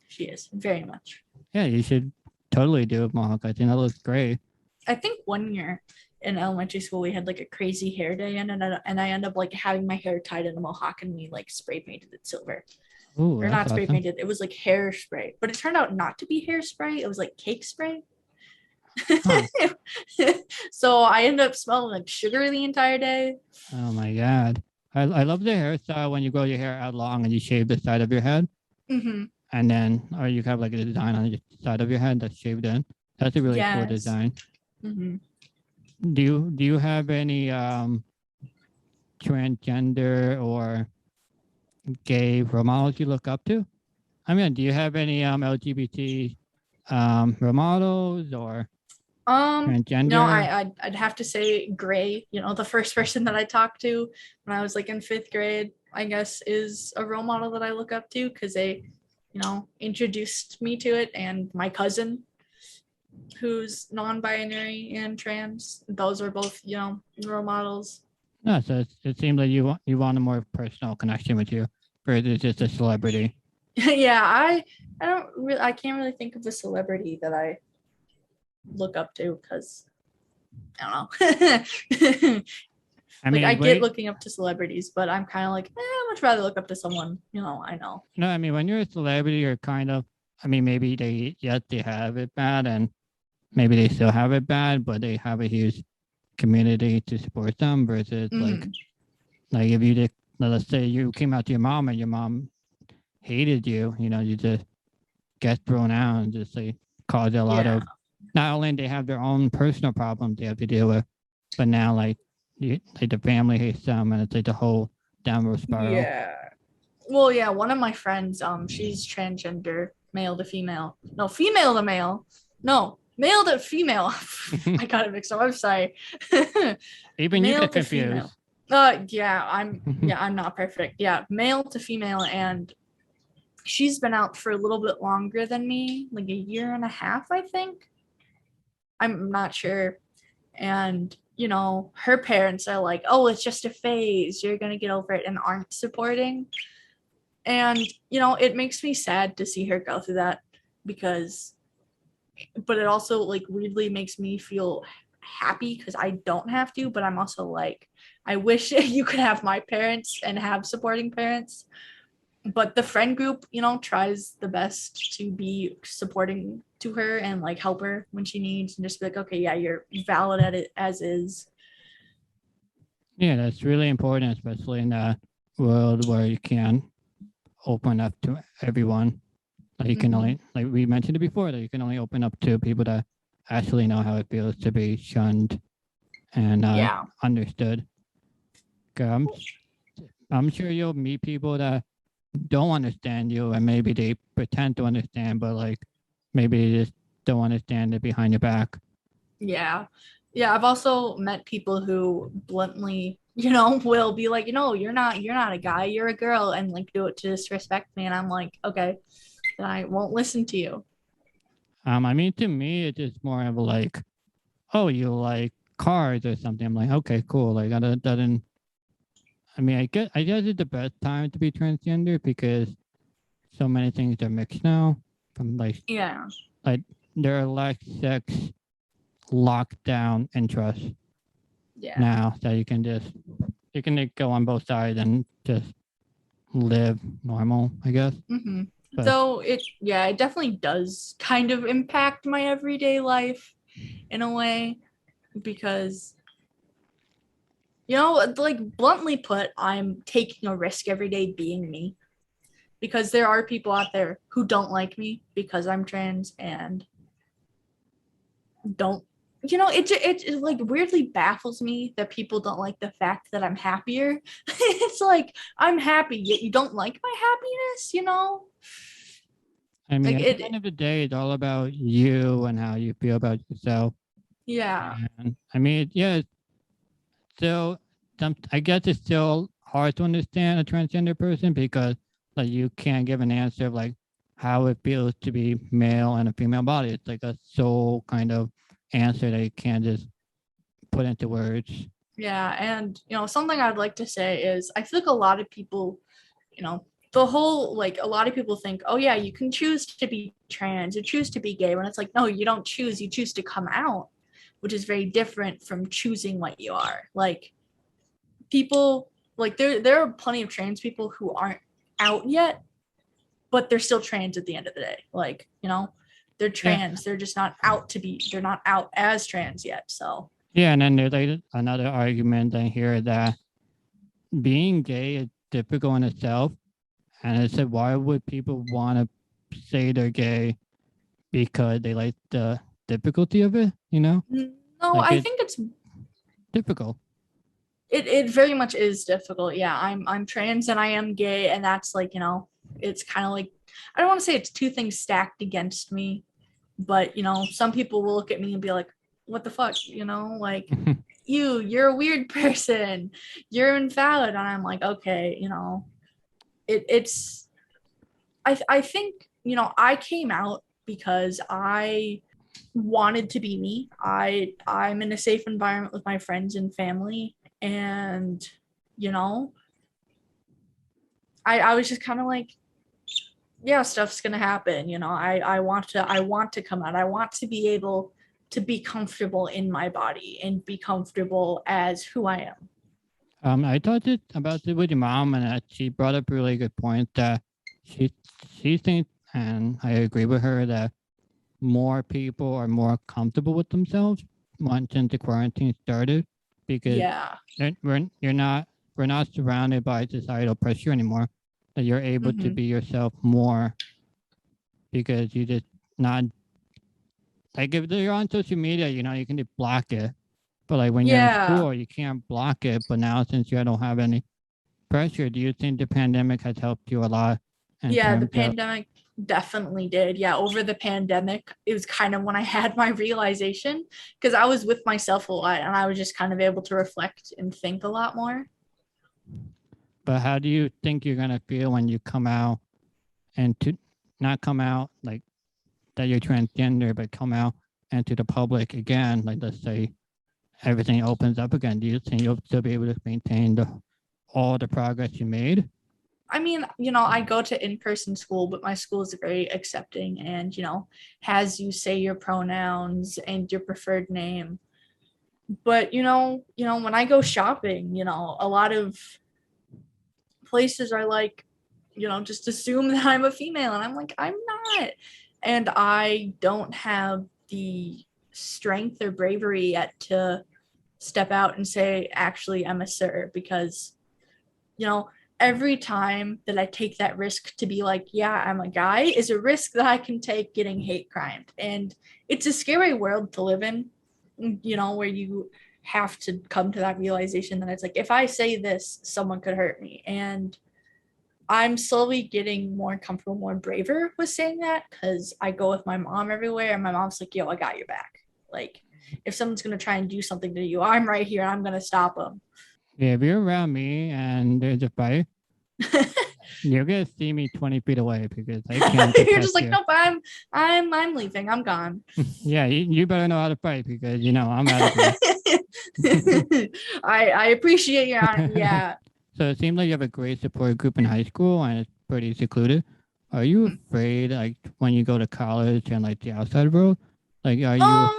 Speaker 2: She is very much.
Speaker 1: Yeah, you should totally do a mohawk. I think that looks great.
Speaker 2: I think one year in elementary school we had like a crazy hair day, and I ended up like having my hair tied in a mohawk, and we like spray painted it silver.
Speaker 1: Ooh,
Speaker 2: Or not
Speaker 1: that's
Speaker 2: spray
Speaker 1: awesome.
Speaker 2: painted. It was like hairspray, but it turned out not to be hairspray. It was like cake spray.
Speaker 1: Huh.
Speaker 2: So I ended up smelling like sugar the entire day.
Speaker 1: Oh my god. I love the hairstyle when you grow your hair out long and you shave the side of your head,
Speaker 2: Mm-hmm.
Speaker 1: and then or you have like a design on the side of your head that's shaved in. That's a really cool
Speaker 2: Yes.
Speaker 1: design.
Speaker 2: Mm-hmm.
Speaker 1: Do you have any transgender or gay role models you look up to? I mean, do you have any LGBT role models or transgender?
Speaker 2: No, I'd have to say Gray, the first person that I talked to when I was like in 5th grade, I guess, is a role model that I look up to because they, introduced me to it, and my cousin, who's non-binary and trans, those are both, role models.
Speaker 1: No, so it seems like you want a more personal connection with you, versus just a celebrity.
Speaker 2: Yeah, I can't really think of a celebrity that I look up to because I don't know.
Speaker 1: I mean,
Speaker 2: I get looking up to celebrities, but I'm kind of like, I'd much rather look up to someone, I know.
Speaker 1: No, I mean, when you're a celebrity, you're kind of, I mean, maybe they have it bad, and maybe they still have it bad, but they have a huge community to support them, versus
Speaker 2: Mhm.
Speaker 1: like if you did, let's say you came out to your mom and your mom hated you, you just get thrown out and just like cause a lot
Speaker 2: Yeah.
Speaker 1: of, not only they have their own personal problems they have to deal with, but now like the family hates them, and it's like the whole downward spiral.
Speaker 2: Yeah. Well, yeah, one of my friends, she's transgender, male to female. No, female to male. No, male to female. I got it mixed up. I'm sorry.
Speaker 1: Even you
Speaker 2: Male
Speaker 1: get
Speaker 2: to female.
Speaker 1: confused.
Speaker 2: Yeah, I'm not perfect. Yeah, male to female, and she's been out for a little bit longer than me, like a year and a half, I think. I'm not sure. And her parents are like, oh, it's just a phase, you're gonna get over it, and aren't supporting. And it makes me sad to see her go through that, but it also like weirdly makes me feel happy because I don't have to, but I'm also like, I wish you could have my parents and have supporting parents. But the friend group, tries the best to be supporting to her and like help her when she needs, and just be like, okay, yeah, you're valid at it as is.
Speaker 1: Yeah, that's really important, especially in a world where you can open up to everyone. Like you can only, like we mentioned it before, that you can only open up to people that actually know how it feels to be shunned and understood. I'm sure you'll meet people that don't understand you, and maybe they pretend to understand, but like maybe they just don't understand it behind your back.
Speaker 2: Yeah. I've also met people who bluntly, will be like, you're not a guy, you're a girl, and like do it to disrespect me. And I'm like, okay, then I won't listen to you.
Speaker 1: I mean, to me, it's just more of like, oh, you like cars or something. I'm like, okay, cool. Like, that doesn't. I mean, I guess it's the best time to be transgender because so many things are mixed now. From like there are less sex lockdown interests now that you can go on both sides and just live normal, I guess.
Speaker 2: Mm-hmm. Though it definitely does kind of impact my everyday life in a way, because like bluntly put, I'm taking a risk every day being me, because there are people out there who don't like me because I'm trans and don't, it like weirdly baffles me that people don't like the fact that I'm happier. It's like, I'm happy, yet you don't like my happiness,
Speaker 1: I mean,
Speaker 2: Like
Speaker 1: at the end of the day, it's all about you and how you feel about yourself.
Speaker 2: yeah.
Speaker 1: And I mean, yeah, it's still, I guess it's still hard to understand a transgender person because like you can't give an answer of like how it feels to be male in a female body. It's like a soul kind of answer that you can't just put into words.
Speaker 2: Yeah, and something I'd like to say is I feel like a lot of people, the whole like a lot of people think, oh yeah, you can choose to be trans, you choose to be gay, when it's like, no, you don't choose, you choose to come out, which is very different from choosing what you are. Like people like there are plenty of trans people who aren't out yet, but they're still trans at the end of the day. Like, they're
Speaker 1: Yeah.
Speaker 2: trans, they're just not out they're not out as trans yet. So
Speaker 1: Yeah. And then there's like another argument I hear that being gay is difficult in itself. And I said, why would people want to say they're gay because they like the difficulty of it,
Speaker 2: no,
Speaker 1: Like
Speaker 2: I
Speaker 1: it's
Speaker 2: think it's
Speaker 1: difficult.
Speaker 2: it very much is difficult. Yeah, I'm trans and I am gay, and that's like, it's kind of like, I don't want to say it's two things stacked against me, but some people will look at me and be like, what the fuck, like you're a weird person, you're invalid, and I'm like, okay, it's I think, I came out because I wanted to be me. I'm in a safe environment with my friends and family, and I was just kind of like, yeah, stuff's gonna happen. I want to come out. I want to be able to be comfortable in my body and be comfortable as who I am.
Speaker 1: I talked about it with your mom, and she brought up a really good point that she she thinks, and I agree with her, that more people are more comfortable with themselves once the quarantine started because
Speaker 2: Yeah.
Speaker 1: we're not surrounded by societal pressure anymore. That you're able to be yourself more because you just not like if you're on social media, you can just block it. But like when you're in
Speaker 2: Yeah.
Speaker 1: school, you can't block it. But now since you don't have any pressure, do you think the pandemic has helped you a lot?
Speaker 2: Yeah, the pandemic definitely did. Yeah, over the pandemic, it was kind of when I had my realization, because I was with myself a lot and I was just kind of able to reflect and think a lot more.
Speaker 1: But how do you think you're gonna feel when you come out and to not come out like that you're transgender, but come out and to the public again? Like let's say everything opens up again. Do you think you'll still be able to maintain all the progress you made?
Speaker 2: I mean, I go to in-person school, but my school is very accepting and, has you say your pronouns and your preferred name. But, when I go shopping, a lot of places are like, just assume that I'm a female, and I'm like, I'm not. And I don't have the strength or bravery yet to step out and say, actually, I'm a sir, because, every time that I take that risk to be like, yeah, I'm a guy, is a risk that I can take getting hate crimed. And it's a scary world to live in, where you have to come to that realization that it's like, if I say this, someone could hurt me. And I'm slowly getting more comfortable, more braver with saying that, because I go with my mom everywhere and my mom's like, yo, I got your back. Like, if someone's going to try and do something to you, I'm right here. I'm going to stop them.
Speaker 1: Yeah, if you're around me and there's a fight, you're gonna see me 20 feet away because I can't.
Speaker 2: You're just like, nope, I'm leaving. I'm gone.
Speaker 1: Yeah, you better know how to fight because I'm out of here.
Speaker 2: I appreciate your honor. Yeah.
Speaker 1: So it seems like you have a great support group in high school and it's pretty secluded. Are you afraid, like, when you go to college and like the outside world? Like, are you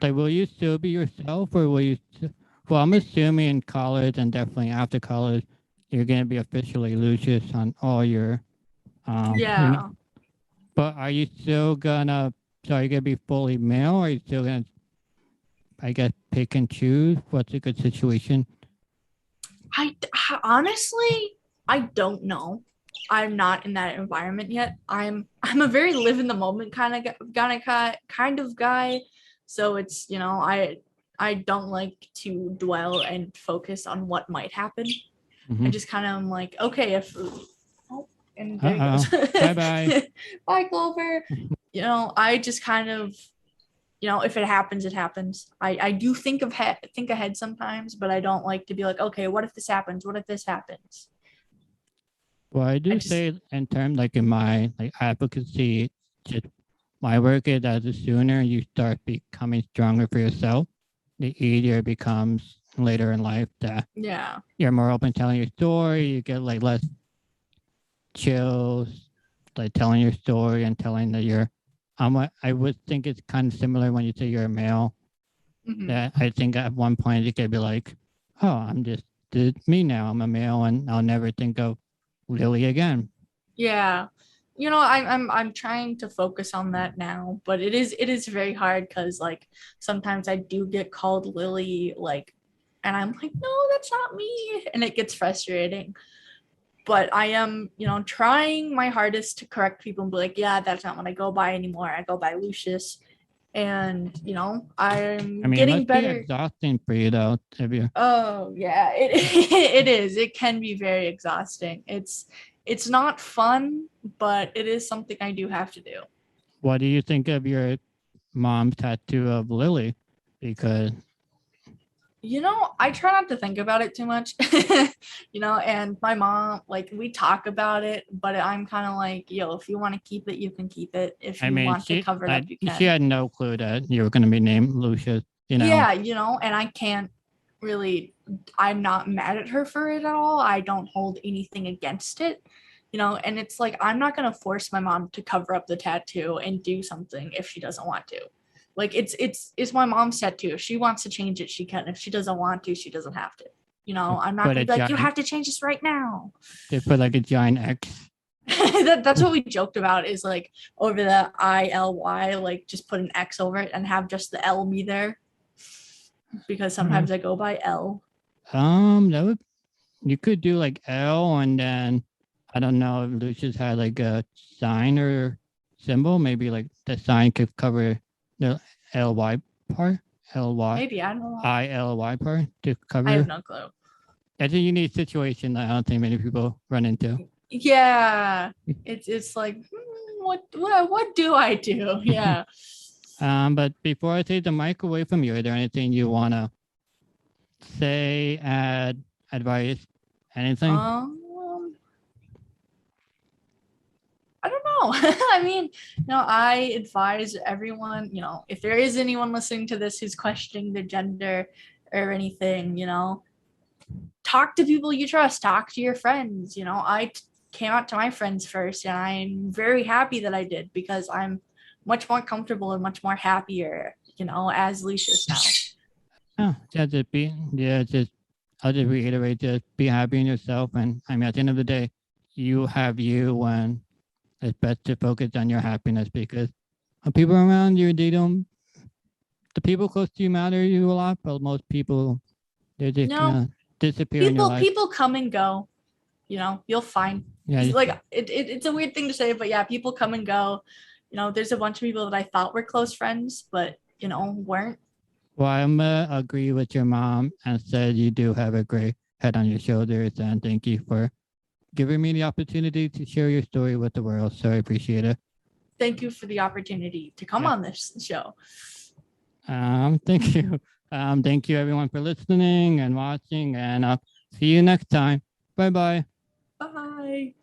Speaker 1: like, will you still be yourself, or will you? Well, I'm assuming in college and definitely after college, you're gonna be officially Lucious on all your,
Speaker 2: Yeah.
Speaker 1: But are you still gonna? So are you gonna be fully male? Or are you still gonna, I guess, pick and choose what's a good situation?
Speaker 2: I honestly, I don't know. I'm not in that environment yet. I'm a very live in the moment kind of guy. So it's, I don't like to dwell and focus on what might happen. I just kind of am like, okay, And there he goes.
Speaker 1: Bye-bye.
Speaker 2: Bye, Clover. I just kind of, if it happens, it happens. I do think ahead sometimes, but I don't like to be like, okay, what if this happens? What if this happens?
Speaker 1: Well, I do say in terms like in my advocacy, just my work is that the sooner you start becoming stronger for yourself, the easier it becomes later in life that you're more open telling your story, you get less chills, telling your story and telling that you're I would think it's kind of similar when you say you're a male. That I think at one point you could be like, oh, I'm just me now. I'm a male and I'll never think of Lily again.
Speaker 2: Yeah. I'm trying to focus on that now, but it is very hard because sometimes I do get called Lily, and I'm like, no, that's not me. And it gets frustrating. But I am, trying my hardest to correct people and be like, yeah, that's not what I go by anymore. I go by Lucious. And, I'm getting better.
Speaker 1: Be exhausting for you though.
Speaker 2: Oh, yeah, it is. It can be very exhausting. It's not fun, but it is something I do have to do.
Speaker 1: What do you think of your mom's tattoo of Lily? Because
Speaker 2: I try not to think about it too much, and my mom, we talk about it, but I'm kind of like, yo, if you want to keep it, you can keep it. If you want to cover it up, you can.
Speaker 1: She had no clue that you were going to be named Lucious,
Speaker 2: Yeah, and I can't really, I'm not mad at her for it at all. I don't hold anything against it, and it's like, I'm not going to force my mom to cover up the tattoo and do something if she doesn't want to. It's my mom's tattoo. If she wants to change it, she can. If she doesn't want to, she doesn't have to. I'm not gonna be like, you have to change this right now.
Speaker 1: They put a giant X.
Speaker 2: That's what we joked about, is over the ILY, just put an X over it and have just the L be there. Because sometimes I go by L.
Speaker 1: You could do L, and then I don't know if Lucius had a sign or symbol. Maybe the sign could cover the LY part, LY.
Speaker 2: Maybe, I don't know.
Speaker 1: ILY part to cover.
Speaker 2: I have no clue.
Speaker 1: That's a unique situation that I don't think many people run into.
Speaker 2: Yeah, it's like, what do I do? Yeah.
Speaker 1: But before I take the mic away from you, is there anything you want to say, add, advice, anything?
Speaker 2: I don't know. I mean, I advise everyone, if there is anyone listening to this who's questioning their gender or anything, talk to people you trust, talk to your friends. I came out to my friends first, and I'm very happy that I did, because I'm much more comfortable and much more happier, as Lucious now.
Speaker 1: I'll just reiterate, just be happy in yourself. And I mean, at the end of the day, you have you, and it's best to focus on your happiness, because people around you, the people close to you matter to you a lot, but most people, they're just gonna disappear in your life.
Speaker 2: People come and go, you'll find. Yeah, it's a weird thing to say, but yeah, people come and go. There's a bunch of people that I thought were close friends, but weren't.
Speaker 1: Well, I'm agree with your mom and said you do have a great head on your shoulders, and thank you for giving me the opportunity to share your story with the world. So I appreciate it.
Speaker 2: Thank you for the opportunity to come on this show.
Speaker 1: Thank you. Thank you everyone for listening and watching, and I'll see you next time. Bye-bye.
Speaker 2: Bye.